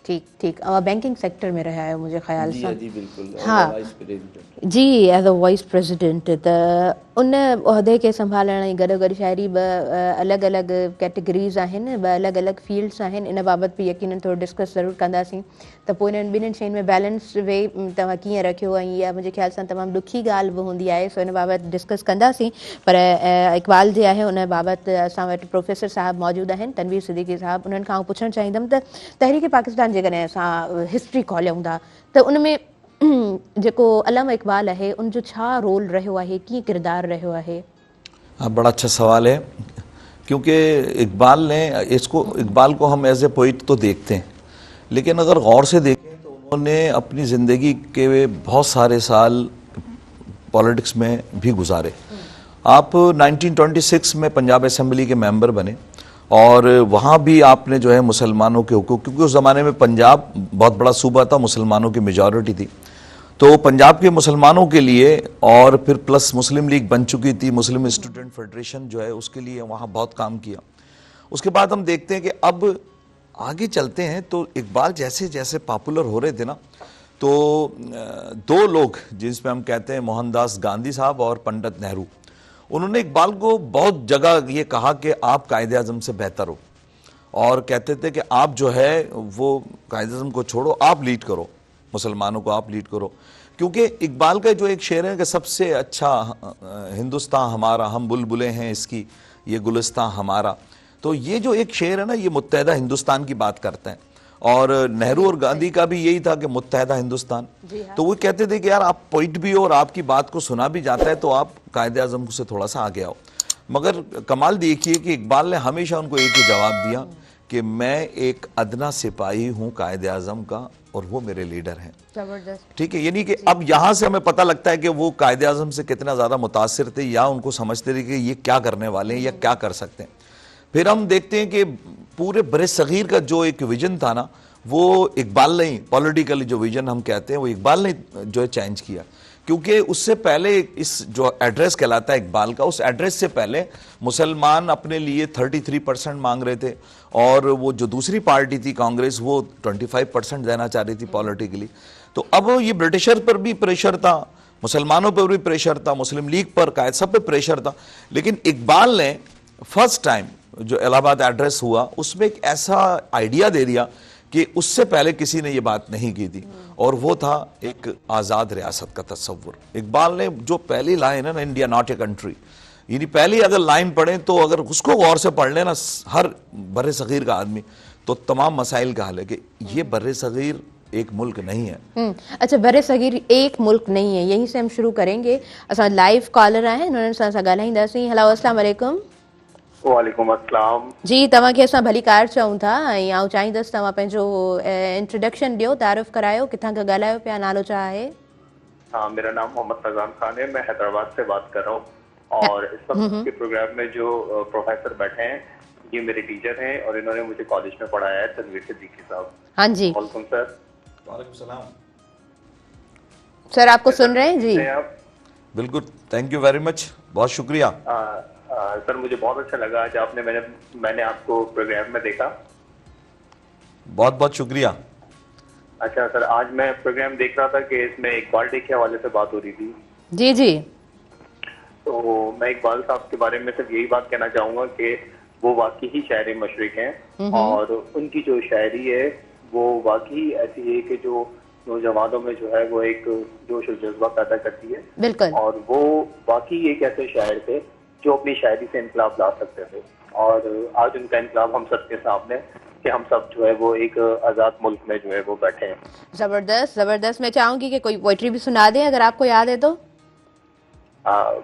Speaker 1: ठीक ठीक बैंकिंग सेक्टर में रहिया आहियो मुंहिंजे ख़्याल सां
Speaker 3: जी बिल्कुलु
Speaker 1: हाँ
Speaker 3: vice president
Speaker 1: ji as a vice president त उन उहिदे खे संभालण जी गॾोगॾु शाइरी ॿ अलॻि अलॻि कैटेगरीज़ आहिनि ॿ अलॻि अलॻि फील्ड्स आहिनि इन बाबति बि यकीनन थोरो डिस्कस ज़रूरु कंदासीं त पोइ इन्हनि ॿिन्हिनि शयुनि में बैलेंस वे तव्हां कीअं रखियो ऐं इहा मुंहिंजे ख़्याल सां तमामु ॾुखी ॻाल्हि बि हूंदी आहे सो इन बाबति डिस्कस कंदासीं पर इक़बाल जे आहे उन बाबति असां वटि प्रोफेसर साहिबु मौजूदु आहिनि तनवीर सिद्दीकी साहिबु उन्हनि खां पुछणु चाहींदमि त तहरीक पाकिस्तान जेकॾहिं असां हिस्ट्री खोलियूं था त उन में जेको अल्लामा इक़बाल है उनजो छा रोल रहियो आहे कीअं किरदारु रहियो आहे
Speaker 2: बड़ा अच्छा सवाल है क्योंकि इकबाल को हम एज ए पोइट तो देखते हैं लेकिन अगर गौर से देखें तो उन्होंने अपनी ज़िंदगी के बहुत सारे साल पॉलिटिक्स में भी गुजारे। आप 1926 में पंजाब असेंबली के मेंबर बने और वहाँ भी आपने जो है मुसलमानों के हुकूक, क्योंकि उस ज़माने में पंजाब बहुत बड़ा सूबा था, मुसलमानों की मेजॉरिटी थी, तो पंजाब के मुसलमानों के लिए और फिर प्लस मुस्लिम लीग बन चुकी थी, मुस्लिम स्टूडेंट फेडरेशन जो है उसके लिए वहाँ बहुत काम किया। उसके बाद हम देखते हैं कि अब आगे चलते हैं तो इकबाल जैसे जैसे पॉपुलर हो रहे थे ना तो दो लोग जिसमें हम कहते हैं मोहनदास गांधी साहब और पंडित नेहरू, उन्होंने इकबाल को बहुत जगह ये कहा कि आप कायदे आज़म से बेहतर हो और कहते थे कि आप जो है वो कायदे आज़म को छोड़ो, आप लीड करो, मुसलमानों को आप लीड करो। क्योंकि इकबाल का जो एक शेर है कि सबसे अच्छा हिंदुस्तान हमारा, हम बुलबुलें हैं इसकी, ये गुलिस्तान हमारा, तो ये जो एक शेर है ना ये मुत्तहदा हिंदुस्तान की बात करते हैं। और नेहरू और गांधी का भी यही था कि मुत्तहदा हिंदुस्तान। तो वो कहते थे कि यार आप पॉइंट भी हो और आपकी बात को सुना भी जाता है तो आप कायदे आज़म से थोड़ा सा आगे आओ। मगर कमाल देखिए कि इकबाल ने हमेशा उनको एक ही जवाब दिया कि मैं एक अदना सिपाही हूँ कायदे आज़म का और वो मेरे लीडर हैं।
Speaker 1: जबरदस्त।
Speaker 2: ठीक है, यानी कि अब यहाँ से हमें पता लगता है कि वो कायदे आज़म से कितना ज़्यादा मुतासिर थे या उनको समझते थे कि ये क्या करने वाले हैं या क्या कर सकते हैं। फिर हम देखते हैं कि पूरे बरे सगीर का जो एक विजन था ना वो इकबाल ने, पॉलिटिकली जो विजन हम कहते हैं वो इकबाल ने जो है चेंज किया। क्योंकि उससे पहले इस जो एड्रेस कहलाता है इकबाल का, उस एड्रेस से पहले मुसलमान अपने लिए 33% मांग रहे थे और वो जो दूसरी पार्टी थी कांग्रेस वो 25% देना चाह रही थी पॉलिटिकली। तो अब ये ब्रिटिशर पर भी प्रेशर था, मुसलमानों पर भी प्रेशर था, मुस्लिम लीग पर कायद सब पे प्रेशर था। लेकिन इकबाल ने फर्स्ट टाइम जो इलाहाबाद एड्रेस हुआ उसमें एक ऐसा आइडिया दे दिया कि उससे पहले किसी ने ये बात नहीं की थी और वो था एक आज़ाद रियासत का तस्वुर। इकबाल ने जो पहली लाइन है ना, इंडिया नॉट ए कंट्री, यानी पहली अगर लाइन पढ़ें तो अगर उसको गौर से पढ़ लेना हर बर्रे सगीर का आदमी तो तमाम मसाइल का हल है कि ये बर्रे सगीर एक मुल्क नहीं है।
Speaker 1: अच्छा, बरे सगीर एक मुल्क नहीं है, यहीं से हम शुरू करेंगे। असां लाइव कॉलर आहिनि, उन्हनि सां असां ॻाल्हाईंदासीं। हेलो, अस्सलाम वालेकुम।
Speaker 4: वालेकुम अस्सलाम
Speaker 1: जी, तव्हांखे असां भली कार चऊं था ऐं आउं चाहींदसि तव्हां पंहिंजो इंट्रोडक्शन ॾियो, तारीफ़ करायो, किथां खां ॻाल्हायो पिया, नालो छा आहे?
Speaker 4: हाँ, मेरा नाम मोहम्मद फैजान खान है, मैं हैदराबाद से बात कर रहा हूँ और इस वक्त के प्रोग्राम में जो प्रोफेसर बैठे हैं ये मेरे टीचर हैं और इन्होंने मुझे कॉलेज में पढ़ाया है, तनवीर सिद्दीकी साहब।
Speaker 1: हाँ जी
Speaker 4: वालेकुम सर।
Speaker 2: वालेकुम सलाम
Speaker 1: सर, आपको सुन रहे हैं जी?
Speaker 4: आप
Speaker 2: बिल्कुल, थैंक यू वेरी मच, बहुत शुक्रिया।
Speaker 4: सर मुझे बहुत अच्छा लगा आज आपने मैंने आपको प्रोग्राम में देखा।
Speaker 2: बहुत बहुत शुक्रिया।
Speaker 4: अच्छा सर, आज मैं प्रोग्राम देख रहा था कि इसमें इकबाल डे के हवाले से बात हो रही थी।
Speaker 1: जी जी।
Speaker 4: तो मैं इकबाल साहब के बारे में सिर्फ यही बात कहना चाहूँगा कि वो वाकई ही शायर मशरिक हैं और उनकी जो शायरी है वो वाकई ऐसी है कि जो नौजवानों में जो है वो एक जोश और जज्बा पैदा करती है।
Speaker 1: बिल्कुल।
Speaker 4: और वो वाकई एक ऐसे शायर थे जो अपनी शायरी से इनकलाब ला सकते थे और आज उनका इनकलाब हम सबके सामने कि हम सब जो है वो एक आज़ाद मुल्क में जो है वो बैठे हैं।
Speaker 1: जबरदस्त जबरदस्त। मैं चाहूंगी कि कोई पोइट्री भी सुना दें अगर आपको याद है तो।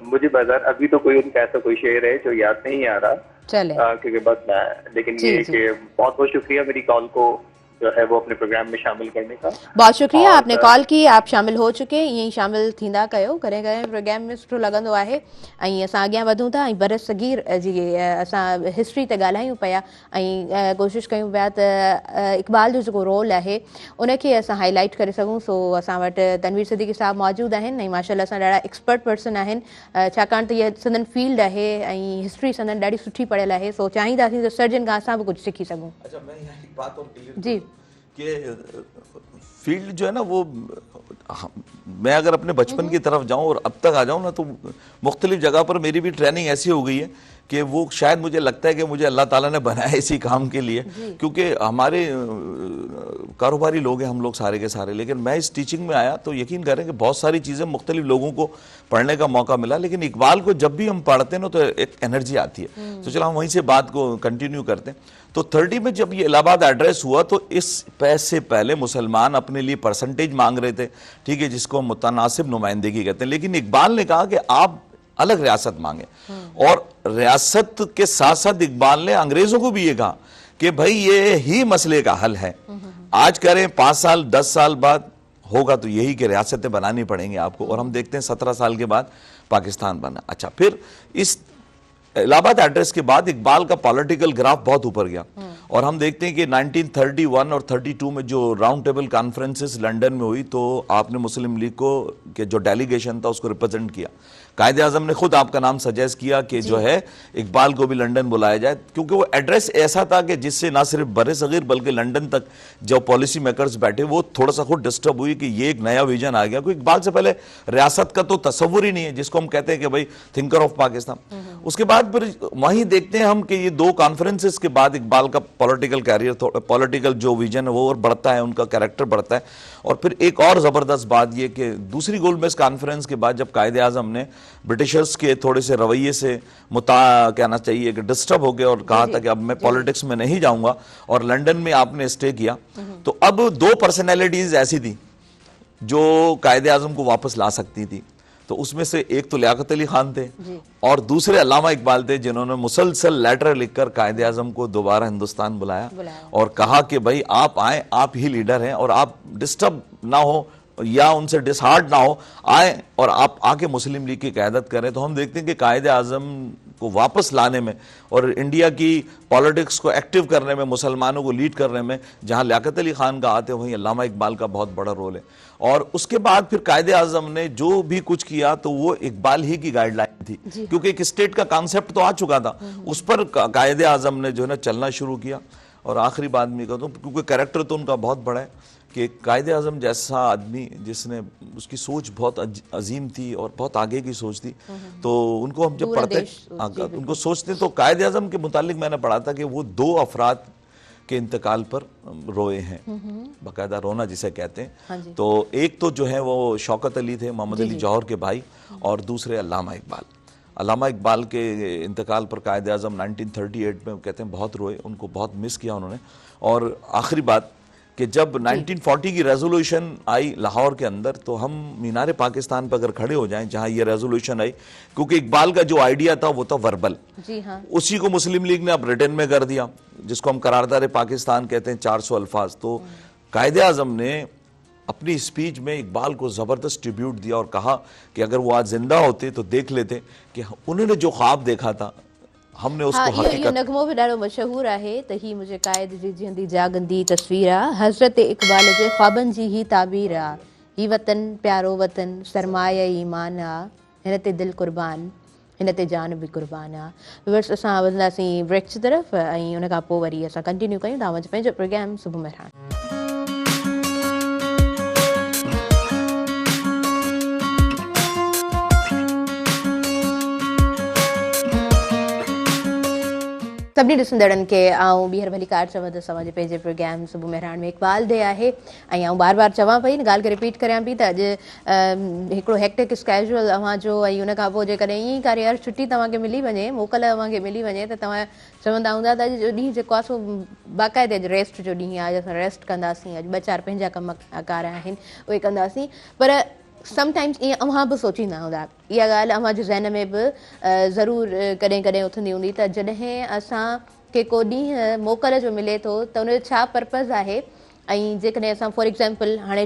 Speaker 4: मुझे बाजार अभी तो कोई उनका ऐसा कोई शेर है जो याद नहीं आ रहा,
Speaker 1: चले
Speaker 4: क्योंकि बस मैं, लेकिन ये कि बहुत बहुत शुक्रिया मेरी कॉल को जो है वो अपने प्रोग्राम में शामिल करने का।
Speaker 1: बहुत शुक्रिया, आपने कॉल की, आप शामिल हो चुके, यही शामिल थींदा कयो, करे करे प्रोग्राम में सुठो लॻंदो आहे। ऐं असां अॻियां वधूं था ऐं बर सगीर जी असां हिस्ट्री ते ॻाल्हायूं पिया ऐं कोशिशि कयूं पिया त इक़बाल जो जेको रोल आहे उनखे असां हाईलाइट करे सघूं। सो असां वटि तनवीर सिद्दीकी साहब मौजूदु आहिनि ऐं माशाल्लाह सां ॾाढा एक्सपर्ट पर्सन आहिनि, छाकाणि त इहा संदन फील्ड आहे ऐं हिस्ट्री संदन ॾाढी सुठी पढ़ियल आहे। सो चाहींदासीं त सर्जन खां असां बि कुझु सिखी सघूं।
Speaker 2: अच्छा, मैं यहाँ एक बात और क्लियर
Speaker 1: जी
Speaker 2: कि फील्ड जो है ना वो मैं अगर अपने बचपन की तरफ जाऊं और अब तक आ जाऊं ना तो मुख्तलिफ जगह पर मेरी भी ट्रेनिंग ऐसी हो गई है कि वो शायद मुझे लगता है कि मुझे अल्लाह ताला ने बनाया इसी काम के लिए, क्योंकि हमारे कारोबारी लोग हैं हम लोग सारे के सारे, लेकिन मैं इस टीचिंग में आया तो यकीन करें कि बहुत सारी चीज़ें मुख्तलिफ लोगों को पढ़ने का मौका मिला, लेकिन इकबाल को जब भी हम पढ़ते हैं ना तो एक एनर्जी आती है। तो चलो हम वहीं से बात को कंटिन्यू करते हैं। तो 30 में जब ये इलाहाबाद एड्रेस हुआ तो इस पैसे पहले मुसलमान अपने लिए परसेंटेज मांग रहे थे, ठीक है, जिसको मुतनासिब नुमाइंदगी कहते हैं, लेकिन इकबाल ने कहा कि आप अलग रियासत मांगे और रियासत के साथ साथ इकबाल ने अंग्रेजों को भी ये कहा कि भाई ये ही मसले का हल है, आज करें 5 साल 10 साल बाद होगा तो यही कि रियासतें बनानी पड़ेंगी आपको। और हम देखते हैं 17 साल के बाद पाकिस्तान बना। अच्छा, फिर इस इलाहाबाद एड्रेस के बाद इकबाल का पॉलिटिकल ग्राफ बहुत ऊपर गया और हम देखते हैं कि 1931 और 32 में जो राउंड टेबल कॉन्फ्रेंसेस लंदन में हुई तो आपने मुस्लिम लीग को के जो डेलीगेशन था उसको रिप्रेजेंट किया। कायदे आज़म ने खुद आपका नाम सजेस्ट किया कि जो है इकबाल को भी लंदन बुलाया जाए, क्योंकि वो एड्रेस ऐसा था कि जिससे ना सिर्फ बड़े सगीर बल्कि लंदन तक जो पॉलिसी मेकर्स बैठे वो थोड़ा सा खुद डिस्टर्ब हुई कि ये एक नया विजन आ गया, क्योंकि इकबाल से पहले रियासत का तो तस्वुर ही नहीं है, जिसको हम कहते हैं कि भाई थिंकर ऑफ पाकिस्तान। उसके बाद फिर वहीं देखते हैं हम कि ये 2 कॉन्फ्रेंसेस के बाद इकबाल का पॉलिटिकल कैरियर, पॉलिटिकल जो विजन है वो और बढ़ता है, उनका कैरेक्टर बढ़ता है। और फिर एक और ज़बरदस्त बात ये कि दूसरी गोलमेज कॉन्फ्रेंस के बाद जब कायदे आज़म ने ब्रिटिशर्स के थोड़े से रवैये से कहना चाहिए कि डिस्टर्ब हो गए और कहा था कि अब मैं पॉलिटिक्स में नहीं जाऊंगा और लंदन में आपने स्टे किया, तो अब 2 पर्सनैलिटीज ऐसी थी जो कायदे आज़म को वापस ला सकती थी। तो उसमें से एक तो लियाकत अली खान थे और दूसरे अल्लामा इकबाल थे, जिन्होंने मुसलसल लेटर लिखकर कायदे आज़म को दोबारा हिंदुस्तान बुलाया और कहा कि भाई आप आए, आप ही लीडर हैं और आप डिस्टर्ब ना हो या उनसे डिसहार्ड ना हो, आए और आप आके मुस्लिम लीग की क़यादत करें। तो हम देखते हैं कि कायदे आज़म को वापस लाने में और इंडिया की पॉलिटिक्स को एक्टिव करने में, मुसलमानों को लीड करने में जहां लियाकत अली खान का आते वहीं अल्लामा इकबाल का बहुत बड़ा रोल है। और उसके बाद फिर कायदे आज़म ने जो भी कुछ किया तो वो इकबाल ही की गाइडलाइन थी, क्योंकि एक स्टेट का कॉन्सेप्ट तो आ चुका था, उस पर कायदे आज़म ने जो है ना चलना शुरू किया। और आखिरी बात मैं कहता हूँ, क्योंकि कैरेक्टर तो उनका बहुत बड़ा है कि कायदे आज़म जैसा आदमी जिसने, उसकी सोच बहुत अजीम थी और बहुत आगे की सोच थी, तो उनको हम जब पढ़ते उनको सोचते तो कायदे आज़म के मुतालिक मैंने पढ़ा था कि वो 2 अफराद के इंतकाल पर रोए हैं, बाकायदा रोना जिसे कहते हैं। तो एक तो जो है वो शौकत अली थे, मोहम्मद अली जौहर के भाई, और दूसरे अल्लामा इकबाल। अल्लामा इकबाल के इंतकाल पर कायदे आज़म 1938 में कहते हैं बहुत रोए, उनको बहुत मिस किया उन्होंने। और आखिरी बात कि जब 1940 की रेजोल्यूशन आई लाहौर के अंदर, तो हम मीनार पाकिस्तान पर अगर खड़े हो जाएं जहां ये रेजोल्यूशन आई, क्योंकि इकबाल का जो आइडिया था वो था वर्बल,
Speaker 1: जी हाँ,
Speaker 2: उसी को मुस्लिम लीग ने अब रिटन में कर दिया, जिसको हम करारदार पाकिस्तान कहते हैं, 400 अल्फाज। तो कायदे आज़म ने अपनी स्पीच में इकबाल को ज़बरदस्त ट्रिब्यूट दिया और कहा कि अगर वो आज जिंदा होते तो देख लेते कि उन्होंने जो ख्वाब देखा था हमने उसको
Speaker 1: इहो नगमो भी ॾाढो मशहूर आहे त ही मुझे क़ाइद जी जीअंदी जागंदी तस्वीर आहे, हज़रत इक़बाल जे ख्वाबनि जी ही ताबीर आहे, ही वतन प्यारो वतन सरमाया ईमान आहे, हिन ते दिलि क़ुर्बान, हिन ते जान बि क़ुर्बान आहे। बस असां वधंदासीं ब्रेक जी तरफ़ ऐं उन खां पोइ वरी असां कंटिन्यू कयूं था पंहिंजो प्रोग्राम सुबुह मेहरान। सभिनी ॾिसंदड़नि खे आउं ॿीहर भली कार चवां त असांजे पंहिंजे प्रोग्राम सुबुह महिराण में इक़बाल डे आहे ऐं आउं बार बार चवां पई ॻाल्हि खे रिपीट करियां पई त अॼु हिकिड़ो हेक्टिक स्केड्यूल अव्हांजो ऐं उन खां पोइ जेकॾहिं ईअं ई कार्य छुटी तव्हांखे मिली वञे मोकल तव्हांखे मिली वञे त तव्हां चवंदा हूंदा त अॼु जो ॾींहुं जेको आहे सो बाक़ाइदे अॼु रेस्ट जो ॾींहुं आहे, अॼु असां रेस्ट कंदासीं, अॼु 2-4 पंहिंजा कम कार आहिनि उहे कंदासीं। पर समटाइम्स ईअं अव्हां बि सोचींदा हूंदा, इहा ॻाल्हि अव्हांजे ज़हन में बि ज़रूरु कॾहिं कॾहिं उथंदी हूंदी त जॾहिं असांखे को ॾींहुं मोकल जो मिले थो त उनजो छा पर्पज़ आहे। ऐं जेकॾहिं असां फॉर एग्ज़ाम्पल हाणे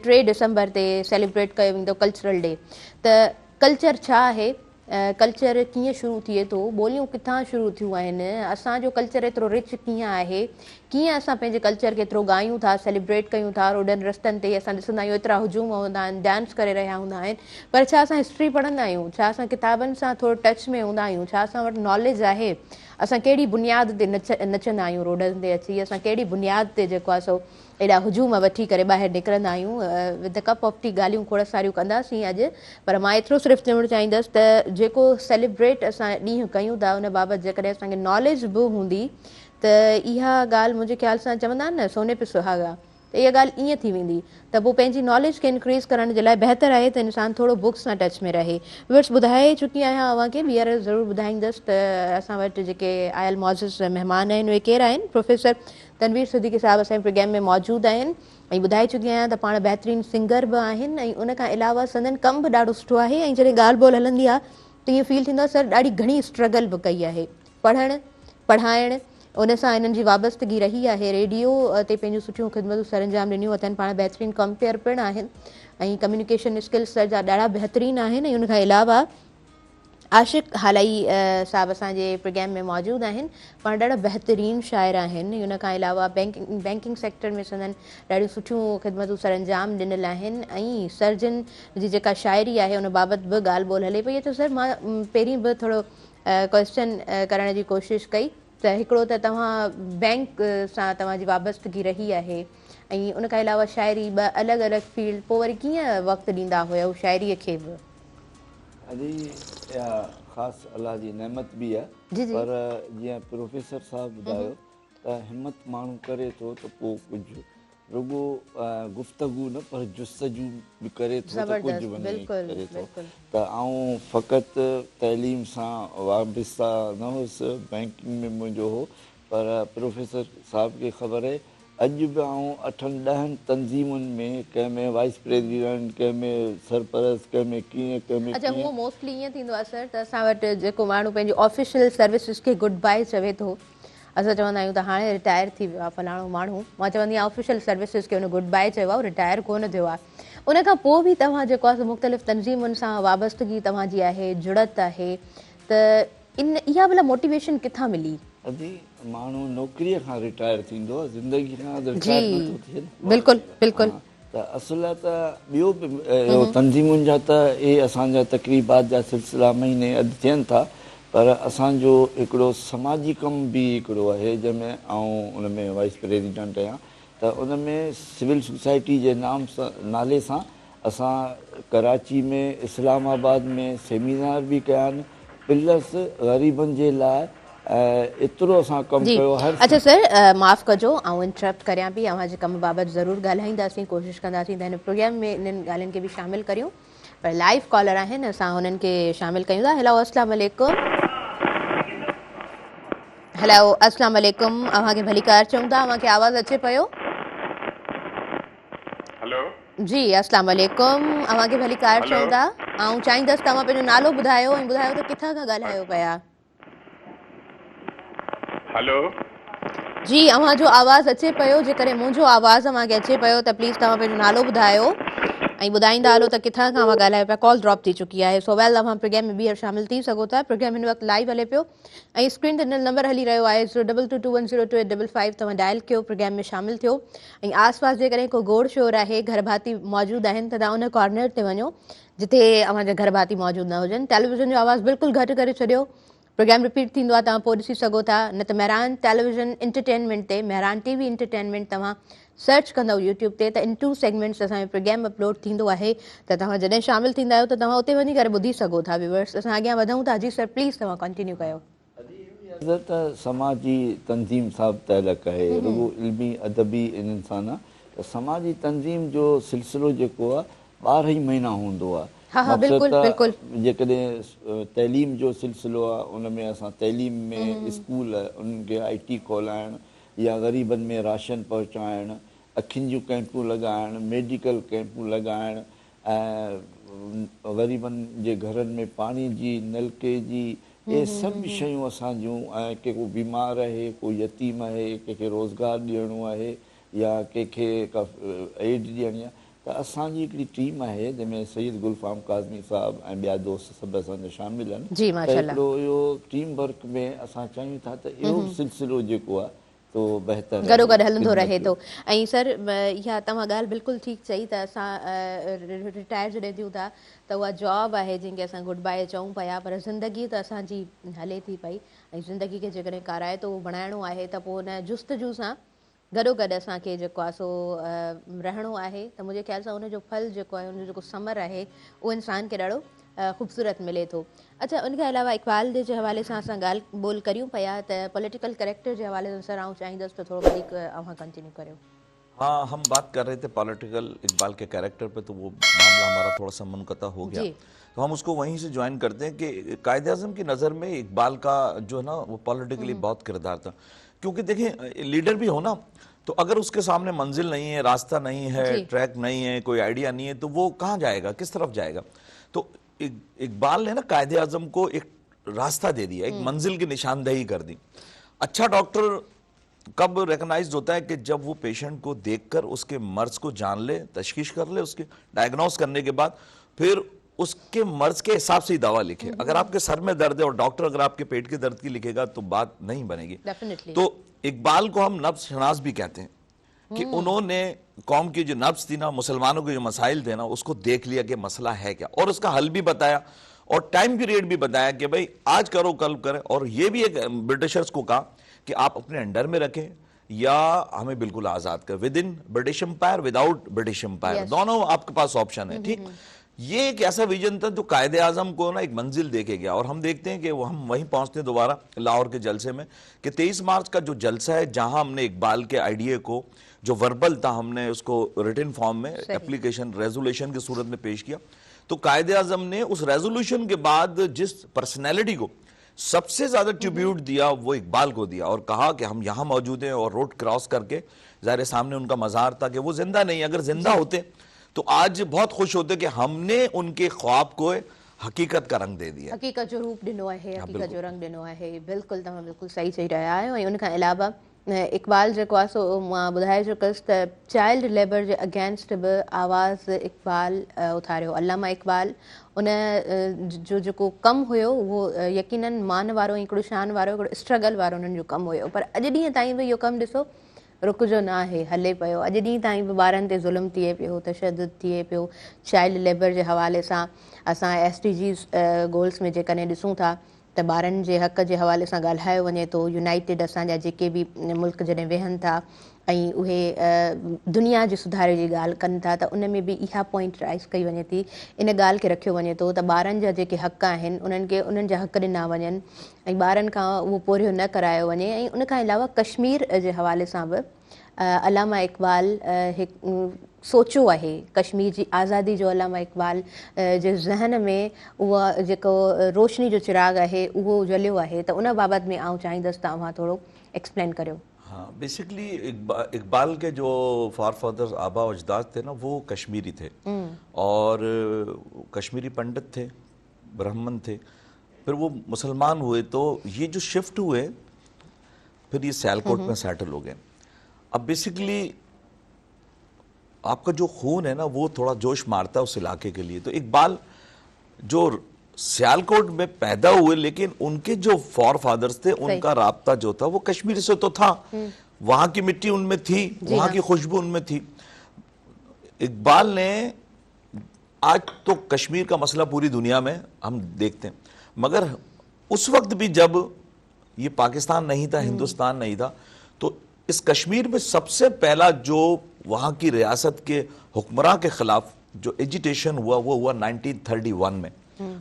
Speaker 1: 3 डिसंबर ते सेलिब्रेट कयो वेंदो कल्चरल डे, त कल्चर छा आहे, कल्चर कीअं शुरू थिए थो, ॿोलियूं किथां शुरू थियूं आहिनि, असांजो कल्चर एतिरो रिच कीअं आहे, कीअं असां पंहिंजे कल्चर खे एतिरो ॻायूं था, सेलिब्रेट कयूं था, रोडनि रस्तनि ते असां ॾिसंदा आहियूं एतिरा हुजूम हूंदा आहिनि, डांस करे रहिया हूंदा आहिनि, पर छा असां हिस्ट्री पढ़ंदा आहियूं, छा असां किताबनि सां थोरो टच में हूंदा आहियूं, छा असां वटि नॉलेज आहे, असां कहिड़ी बुनियाद ते नचंदा आहियूं रोडनि ते अची, असां कहिड़ी बुनियाद ते जेको आहे सो एॾा हुजूम वठी करे ॿाहिरि निकिरंदा आहियूं। विद कप ऑफ टी ॻाल्हियूं खोड़ सारियूं कंदासीं अॼु, पर मां एतिरो सिर्फ़ु चवणु चाहींदसि त जेको सेलिब्रेट असां ॾींहुं कयूं था उन बाबति जेकॾहिं असांखे नॉलेज बि हूंदी त इहा ॻाल्हि मुंहिंजे ख़्याल सां चवंदा आहिनि न सोने पे सुहागा, त इहा ॻाल्हि ईअं थी वेंदी त पोइ पंहिंजी नॉलेज खे इंक्रीज़ करण जे लाइ बहितर आहे त इंसानु थोरो बुक्स सां टच में रहे। बस ॿुधाए चुकी आहियां अव्हांखे, ॿीहर ज़रूरु ॿुधाईंदसि त असां वटि जेके आयल मौजूज़ महिमान आहिनि उहे केरु आहिनि। प्रोफेसर तनवीर सिद्दीकी साहिबु असांजे प्रोग्राम में मौजूदु आहिनि ऐं ॿुधाए चुकी आहियां त पाण बहितरीनु सिंगर बि आहिनि ऐं उन खां अलावा संदन कमु बि ॾाढो सुठो आहे। ऐं जॾहिं ॻाल्हि ॿोल हलंदी आहे त ईअं फील थींदो आहे सर ॾाढी घणी स्ट्रगल बि कई आहे, पढ़णु पढ़ाइणु उन सां हिननि जी वाबस्तगी रही आहे, रेडियो ते पंहिंजूं सुठियूं ख़िदमतूं सर अंजाम ॾिनियूं अथनि, पाण बहितरीनु कंपेयर पिणु आहिनि ऐं कम्युनिकेशन स्किल्स सर जा ॾाढा बहितरीनु आहिनि। ऐं उन खां अलावा आशिक़ हालाई साहिबु असांजे प्रोग्राम में मौजूदु आहिनि, पाण ॾाढा बहितरीनु शाइर आहिनि। उन खां अलावा बैंकिंग सेक्टर में संदन ॾाढियूं सुठियूं ख़िदमतूं सर अंजाम ॾिनल आहिनि ऐं सर्जन जी जेका शाइरी आहे उन बाबति बि ॻाल्हि ॿोल हले पई। त सर मां पहिरीं बि थोरो क्वेश्चन करण जी कोशिशि कई त हिकिड़ो त तव्हां बैंक सां तव्हांजी वाबस्तगी रही आहे ऐं उन खां अलावा शाइरी, ॿ अलॻि अलॻि फील्ड, पोइ वरी कीअं वक़्तु ॾींदा हुयव शाइरीअ खे बि?
Speaker 3: अॼु इहा ख़ासि अलाह जी नेमत बि आहे, पर जीअं प्रोफेसर साहिबु ॿुधायो त हिमत माण्हू करे थो त पोइ कुझु रुॻो गुफ़्तगू न पर जुस्तजू बि करे थो त कुझु वञी करे थो। त आउं फ़क़ति तइलीम सां वाबस्ता न हुउसि, बैंकिंग में मुंहिंजो हो, पर प्रोफेसर साहिब खे ख़बर आहे अॼु बि आउं 8-10 तंज़ीमुनि में, कंहिं में वाइस प्रेसिडेंट, कंहिं में सरपरस्त, कंहिं में कीअं, कंहिं में
Speaker 1: अच्छा उहो मोस्टली ईअं थींदो आहे सर त असां वटि जेको माण्हू पंहिंजी ऑफिशियल सर्विसिस खे गुड बाय चवे थो, असां चवंदा आहियूं त हाणे रिटायर थी वियो आहे फलाणो माण्हू, मां चवंदी आहियां ऑफिशियल सर्विसिस खे हुन गुड बाय चयो आहे, रिटायर कोन थियो आहे। उन खां पोइ बि तव्हां जेको आहे मुख़्तलिफ़ तंज़ीमुनि सां वाबस्तगी तव्हांजी आहे, जुड़त आहे, त इन इहा भला मोटिवेशन किथां मिली?
Speaker 3: अॼु माण्हू नौकिरीअ खां रिटायर थींदो आहे, ज़िंदगी खां रिटायर नथो थिए।
Speaker 1: बिल्कुलु बिल्कुलु।
Speaker 3: त असुल त ॿियो बि तंज़ीमुनि जा त इहे असांजा तक़रीबात जा सिलसिला महीने अॼु थियनि था, पर असांजो हिकिड़ो समाजी कमु बि हिकिड़ो आहे जंहिंमें आउं उन में वाइस प्रेसिडेंट आहियां। त उन में सिविल सोसाइटी जे नाले सां असां कराची में, इस्लामाबाद में सेमिनार बि कया आहिनि, प्लस ग़रीबनि जे लाइ एतिरो असां कमु कयो।
Speaker 1: अच्छा सर माफ़ु कजो ऐं इंटरप्ट करियां पई, अव्हांजे कमु बाबति ज़रूरु ॻाल्हाईंदासीं, कोशिशि कंदासीं त हिन प्रोग्राम में इन्हनि ॻाल्हियुनि खे बि शामिलु करियूं, पर लाइव कॉलर आहिनि असां हुननि खे शामिलु कयूं था। हेलो अस्सलाम वालेकुम। हेलो अस्सलाम वालेकुम, अव्हांखे भली कार चऊं था, अव्हांखे आवाज़ अचे पियो?
Speaker 4: हेलो
Speaker 1: जी अस्सलाम वालेकुम, अव्हांखे भली कार चऊं था, ऐं चाहींदसि तव्हां पंहिंजो नालो ॿुधायो ऐं ॿुधायो त किथां खां ॻाल्हायो पिया?
Speaker 4: हेलो
Speaker 1: जी अव्हांजो आवाज़ अचे पियो, जेकॾहिं मुंहिंजो आवाज़ अव्हांखे अचे पियो त प्लीज़ तव्हां पंहिंजो नालो ॿुधायो ऐं ॿुधाईंदा हलो त किथां खां अव्हां ॻाल्हायो पिया। कॉल ड्रॉप थी चुकी आहे, सो वेल तव्हां प्रोग्राम में ॿीहर शामिलु थी सघो था। प्रोग्राम हिन वक़्तु लाइव हले पियो ऐं स्क्रीन ते नंबर हली रहियो आहे 022210285, तव्हां डायल कयो, प्रोग्राम में शामिलु थियो। ऐं आसपास जेकॾहिं को गोड़ शोर आहे, घर भाती मौजूदु आहिनि त तव्हां उन कॉर्नर ते वञो जिथे अव्हांजा घर भाती मौजूदु न हुजनि। टेलीविज़न जो आवाज़ु बिल्कुलु घटि करे छॾियो, प्रोग्राम रिपीट थींदो आहे, तव्हां पोइ ॾिसी सघो था, न त मेहरान टेलीविज़न इंटरटेनमेंट ते, मेहरान टीवी इंटरटेनमेंट तव्हां सर्च कंदव यूट्यूब ते त इन 2 सेगमेंट्स असांजो प्रोग्राम अपलोड थींदो आहे, त तव्हां जॾहिं शामिलु थींदा आहियो त तव्हां उते वञी करे ॿुधी सघो था। व्यूअर्स असां अॻियां वधूं था। जी सर प्लीज़ तव्हां कंटिन्यू कयो।
Speaker 3: त समाजी तंज़ीम सां तहलक आहे, रुगो इल्मी अदबी इन्हनि सां न, त समाजी तंज़ीम जो सिलसिलो जेको आहे 12 ई महीना हूंदो आहे। जेकॾहिं तइलीम जो सिलसिलो आहे, उन में असां तइलीम में स्कूल उन्हनि खे IT खोलाइण या ग़रीबनि में राशन पहुचाइण, अखियुनि जूं कैंपूं लॻाइण, मेडिकल कैंपूं लॻाइण, ऐं ग़रीबनि जे घरनि में पाणी जी, नलके जी, इहे सभु शयूं असां जूं, ऐं के को बीमार आहे, को यतीम आहे, कंहिंखे रोज़गार ॾियणो आहे या कंहिंखे का एड ॾियणी आहे, त असांजी हिकिड़ी टीम आहे जंहिंमें सईद गुलफ़ाम काज़मी साहब ऐं ॿिया दोस्त सभु असांजा शामिल आहिनि। त हिकिड़ो इहो टीम वर्क में असां चाहियूं था त इहो सिलसिलो जेको आहे तो बहितर
Speaker 1: गॾो गॾु हलंदो रहे थो। ऐं सर इहा तव्हां ॻाल्हि बिल्कुलु ठीकु चई त असां रिटायर जॾहिं थियूं था त उहा जॉब आहे जंहिंखे असां गुड बाय चऊं पिया, पर ज़िंदगी त असांजी हले थी पई, ऐं ज़िंदगी खे जेकॾहिं काराइतो बणाइणो आहे त पोइ हुन जुस्तजू सां गॾो गॾु असांखे जेको आहे सो रहणो आहे, त मुंहिंजे ख़्याल सां उनजो फल जेको आहे उनजो जेको समर आहे उहो इंसान खे ॾाढो ख़ूबसूरत मिले थो। अच्छा, उनखां अलावा इक़बाल जे हवाले सां असां ॻाल्हि ॿोल करियूं पिया त पॉलिटिकल कैरेक्टर जे हवाले सां सर आउं चाहींदसि त थोरो वधीक अव्हां कंटिन्यू करियो।
Speaker 2: हाँ, हम बात कर रहे थे पॉलिटिकल इकबाल के कैरेक्टर पे, तो वो मामला हमारा थोड़ा सा मुनक़ता हो गया, तो हम उसको वहीं से ज्वाइन करते हैं कि कायदे आज़म की नज़र में इकबाल का जो है ना वो पॉलिटिकली बहुत किरदार था। क्योंकि देखिए लीडर भी हो ना, तो अगर उसके सामने मंजिल नहीं है, रास्ता नहीं है, ट्रैक नहीं है, कोई आइडिया नहीं है, तो वो कहाँ जाएगा, किस तरफ जाएगा। तो इकबाल ने ना कायदे आज़म को एक रास्ता दे दिया, एक मंजिल की निशानदेही कर दी। अच्छा डॉक्टर कब रिकग्नाइज्ड होता है कि जब वो पेशेंट को देखकर उसके मर्ज को जान ले, तशखीश कर ले, उसके डायग्नोस करने के बाद फिर उसके मर्ज के हिसाब से ही दवा लिखे। अगर आपके सर में दर्द है और डॉक्टर अगर आपके पेट के दर्द की लिखेगा तो बात नहीं बनेगी। तो इकबाल को हम नब्ज शनास भी कहते हैं कि उन्होंने कौम की जो नब्ज थी ना, मुसलमानों के जो मसाइल थे ना, उसको देख लिया कि मसला है क्या, और उसका हल भी बताया और टाइम पीरियड भी बताया कि भाई आज करो कल करें। और ये भी एक ब्रिटिशर्स को कहा कि आप अपने अंडर में रखें या हमें बिल्कुल आज़ाद कर, within British Empire, without British Empire, दोनों आपके पास ऑप्शन है। ठीक, ये एक ऐसा विजन था जो कायदे आज़म को ना एक मंजिल देके गया। और हम देखते हैं कि वो हम वहीं पहुंचते हैं दोबारा लाहौर के जलसे में कि 23 मार्च का जो जलसा है, जहां हमने इकबाल के आइडिया को जो वर्बल था हमने उसको रिटन फॉर्म में एप्लीकेशन रेजोल्यूशन की सूरत में पेश किया। तो कायदे आज़म ने उस रेजोल्यूशन के बाद जिस पर्सनैलिटी को सबसे ज्यादा ट्रिब्यूट दिया वो इकबाल को दिया, और कहा कि हम यहाँ मौजूद हैं, और रोड क्रॉस करके ज़ाहिर सामने उनका मज़ार था कि वो जिंदा नहीं, अगर जिंदा होते तो आज बहुत खुश होते कि हमने उनके ख्वाब को हकीकत का रंग दे दिया,
Speaker 1: हकीकत जो रूप ॾिनो आहे, हकीकत जो रंग ॾिनो आहे। बिल्कुलु तव्हां बिल्कुलु सही चई रहिया आहियो। ऐं उनखां अलावा इकबाल जेको आहे सो मां ॿुधाए चुकसि त चाइल्ड लेबर जे अगेंस्ट बि आवाज़ इकबाल उथारियो। अल्लामा इकबाल उन जो जेको कमु हुयो उहो यकीनन मान वारो, हिकिड़ो शान वारो, हिकिड़ो स्ट्रगल वारो उन्हनि जो कमु हुयो, पर अॼु ॾींहं ताईं बि इहो कमु ॾिसो रुकजो न आहे, हले पियो। अॼु ॾींहं ताईं बि ॿारनि ते ज़ुल्म थिए पियो, तशदुद थिए पियो। चाइल्ड लेबर जे हवाले सां असां SDGs गोल्स में जेकॾहिं ॾिसूं था त ॿारनि जे हक़ जे हवाले सां ॻाल्हायो वञे थो। यूनाइटेड असांजा जेके बि मुल्क जॾहिं वेहनि था ऐं उहे दुनिया जे सुधारे जी ॻाल्हि कनि था, त उन में बि इहा पॉइंट राइज़ कई वञे थी, इन ॻाल्हि खे रखियो वञे थो त ॿारनि जा जेके हक़ आहिनि उन्हनि खे उन्हनि जा हक़ ॾिना वञनि ऐं ॿारनि खां उहो पोरियो न करायो वञे। ऐं उनखां अलावा कश्मीर जे हवाले सां बि अल्लामा इकबाल हिकु सोचियो आहे, कश्मीर जी आज़ादी जो अल्लामा इकबाल जे ज़हन में उहा जेको रोशनी जो चिराग आहे उहो जलियो आहे। त उन बाबति में आउं चाहींदसि त तव्हां थोरो एक्सप्लेन करियो।
Speaker 2: हाँ, बेसिकली इकबाल के जो फादर्स आबा अजदाद थे ना, वो कश्मीरी थे और कश्मीरी पंडित थे, ब्राह्मण थे। फिर वो मुसलमान हुए, तो ये जो शिफ्ट हुए फिर ये सियालकोट में सेटल हो गए। अब बेसिकली आपका जो खून है ना वो थोड़ा जोश मारता है उस इलाके के लिए। तो इकबाल जो सियालकोट में पैदा हुए, लेकिन उनके जो फादर्स थे उनका राब्ता जो था वो कश्मीर से तो था, वहां की मिट्टी उनमें थी, वहां की खुशबू उनमें थी। इकबाल ने, आज तो कश्मीर का मसला पूरी दुनिया में हम देखते हैं, मगर उस वक्त भी जब ये पाकिस्तान नहीं था, हिंदुस्तान नहीं था, तो इस कश्मीर में सबसे पहला जो वहां की रियासत के हुक्मरान के खिलाफ जो एजिटेशन हुआ वो हुआ 1931 में,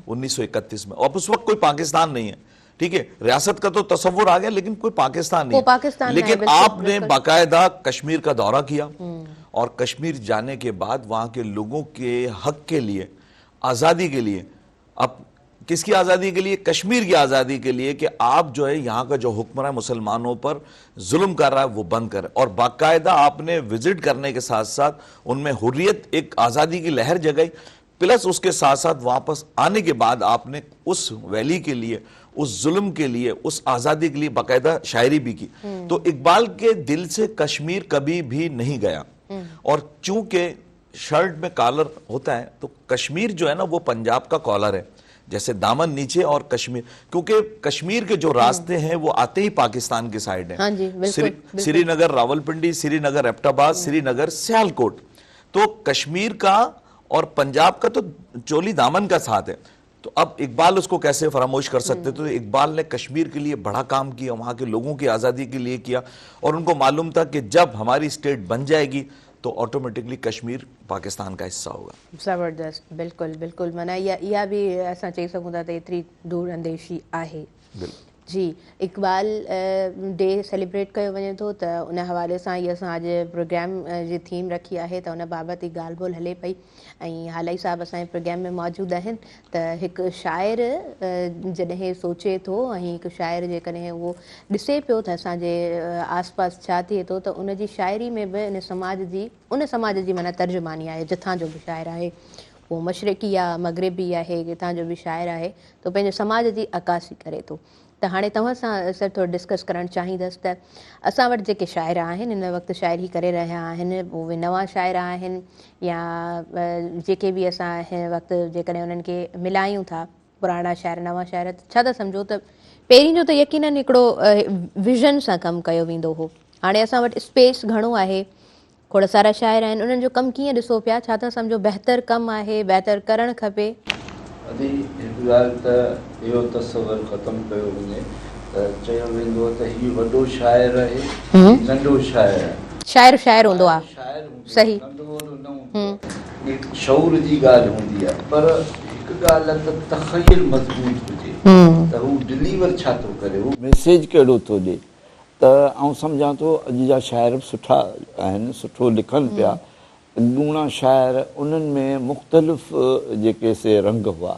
Speaker 2: 1931 में। और उस वक्त कोई पाकिस्तान नहीं है, ठीक है, रियासत का तो तस्वुर आ गया लेकिन कोई पाकिस्तान नहीं,
Speaker 1: वो पाकिस्तान नहीं है,
Speaker 2: लेकिन
Speaker 1: बिल्कुल,
Speaker 2: आपने बाकायदा कश्मीर का दौरा किया और कश्मीर जाने के बाद वहां के लोगों के हक के लिए, आजादी के लिए, अब किसकी आज़ादी के लिए? कश्मीर की आज़ादी के लिए कि आप जो है यहाँ का जो हुक्मरान है मुसलमानों पर जुल्म कर रहा है वो बंद करे, और बाकायदा आपने विजिट करने के साथ साथ उनमें हुर्रियत, एक आज़ादी की लहर जगाई, प्लस उसके साथ साथ वापस आने के बाद आपने उस वैली के लिए, उस जुल्म के लिए, उस आज़ादी के लिए बाकायदा शायरी भी की। तो इकबाल के दिल से कश्मीर कभी भी नहीं गया, और चूंकि शर्ट में कॉलर होता है तो कश्मीर जो है ना वो पंजाब का कॉलर है, जैसे दामन नीचे और कश्मीर, क्योंकि कश्मीर के जो रास्ते हैं वो आते ही पाकिस्तान की साइड हैं।
Speaker 1: हाँ जी, बिल्कुल,
Speaker 2: श्रीनगर रावलपिंडी, श्रीनगर एबटाबाद, श्रीनगर सियालकोट, तो कश्मीर का और पंजाब का तो चोली दामन का साथ है। तो अब इकबाल उसको कैसे फरामोश कर सकते? तो इकबाल ने कश्मीर के लिए बड़ा काम किया, वहां के लोगों की आज़ादी के लिए किया, और उनको मालूम था कि जब हमारी स्टेट बन जाएगी तो ऑटोमेटिकली कश्मीर पाकिस्तान का हिस्सा होगा।
Speaker 1: ज़बरदस्त, बिल्कुल बिल्कुल, माना इहा बि असां चई सघूं था त एतिरी दूर अंदेशी आहे। जी, इकबाल डे सेलिब्रेट कयो वञे थो, त उन हवाले सां ई असां अॼु प्रोग्राम जी थीम रखी आहे, त उन बाबति ई ॻाल्हि ॿोल हले पई। ऐं हालाई साहब असांजे प्रोग्राम में मौजूदु आहिनि, त हिकु शाइर जॾहिं सोचे थो ऐं हिकु शाइर जेकॾहिं उहो ॾिसे पियो त असांजे आसपास छा थिए थो, त उन जी शाइरी में बि उन समाज जी माना तर्जुमानी आहे, जिथां जो बि शाइर आहे, उहो मशरक़ी आहे, मगरबी आहे, जिथां जो बि शाइर आहे, त पंहिंजे समाज जी अकासी करे थो। त हाणे तव्हां सां सर थोरो डिस्कस करणु चाहींदसि त असां वटि जेके शाइर आहिनि हिन वक़्तु शाइरी करे रहिया आहिनि, उहे नवां शाइर आहिनि या जेके बि असां हिन वक़्तु जेकॾहिं उन्हनि खे मिलायूं था, पुराणा शाइर नवां शाइर, छा था सम्झो त पहिरीं जो त यकीननि हिकिड़ो विज़न सां कमु कयो वेंदो हो, हाणे असां वटि स्पेस घणो आहे, खोड़ सारा शाइर आहिनि, उन्हनि जो कमु कीअं ॾिसो पिया, छा था सम्झो बहितर कमु आहे, बहितर करणु खपे?
Speaker 3: अदी हिकु ॻाल्हि त इहो तसवर ख़तमु कयो वञे त चयो वेंदो त हीउ वॾो शाइर आहे, नंढो शाइर आहे।
Speaker 1: शाइर हूंदो आहे,
Speaker 3: शाइर
Speaker 1: सही,
Speaker 3: नंढो वॾो न हूंदो, हिकु शऊर जी ॻाल्हि हूंदी आहे, पर हिकु ॻाल्हि आहे त तख़यल मज़बूत हुजे त हू डिलीवर छा थो करे, हू मैसेज कहिड़ो थो ॾिए। त आउं सम्झां थो अॼु जा शाइर सुठा आहिनि, सुठो लिखनि पिया, गूणा शाइर, उन्हनि में मुख़्तलिफ़ जेके से रंग हुआ,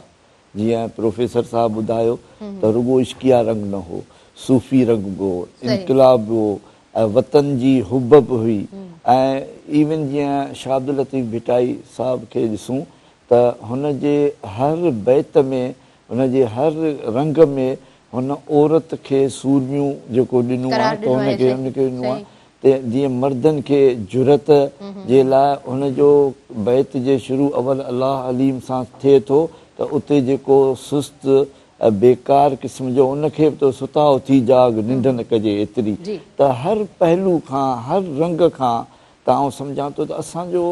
Speaker 3: जीअं प्रोफेसर साहब ॿुधायो त रुगो इश्किया रंग न हो, सूफ़ी रंग बि हो, इनकलाब बि हो, ऐं वतन जी हुब बि हुई, ऐं इवन जीअं शाह अब्दुल लतीफ़ भिटाई साहब खे ॾिसूं त हुन जे हर बैत में, हुन जे हर रंग में हुन औरत खे सूरमियूं जेको ॾिनो आहे त हुनखे ॾिनो आहे, जीअं मर्दनि खे जुरत जे लाइ हुनजो बैत जे शुरू अवल अलाह अलीम सां थिए थो, त उते जेको सुस्त बेकार क़िस्म जो उनखे बि त सुता उथी जाग निंड न कजे एतिरी, त हर पहलू खां, हर रंग खां त आउं सम्झां थो त असांजो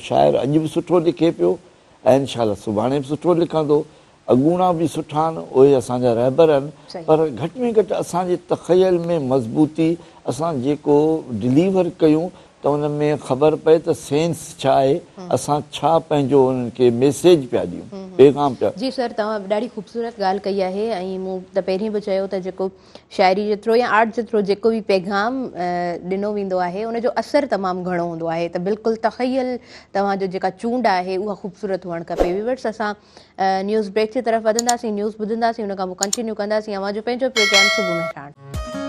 Speaker 3: शाइर अॼु बि सुठो लिखे पियो ऐं इनशाला सुभाणे बि सुठो लिखंदो, अगूणा बि सुठा आहिनि, उहे असांजा रहबर आहिनि, पर घटि में घटि असांजे तख़यल में मज़बूती, असां जेको डिलीवर कयूं त उन में ख़बर पए त सेंस छा आहे, असां छा पंहिंजो उन्हनि खे मैसेज पिया ॾियूं, पैगाम पिया।
Speaker 1: जी सर, तव्हां ॾाढी ख़ूबसूरत ॻाल्हि कई आहे, ऐं मूं त पहिरीं बि चयो त जेको शाइरी जेतिरो या आर्ट जेतिरो जेको बि पैगाम ॾिनो वेंदो आहे उनजो असरु तमामु घणो हूंदो आहे, त बिल्कुलु तख़यल तव्हांजो जेका चूंड आहे उहा ख़ूबसूरत हुअणु खपे। व्यूअर्स, असां न्यूज़ ब्रेक जी तरफ़ वधंदासीं, न्यूज़ ॿुधंदासीं, उन खां पोइ कंटिन्यू कंदासीं अवां जो पंहिंजो प्रोग्राम सुबुह में।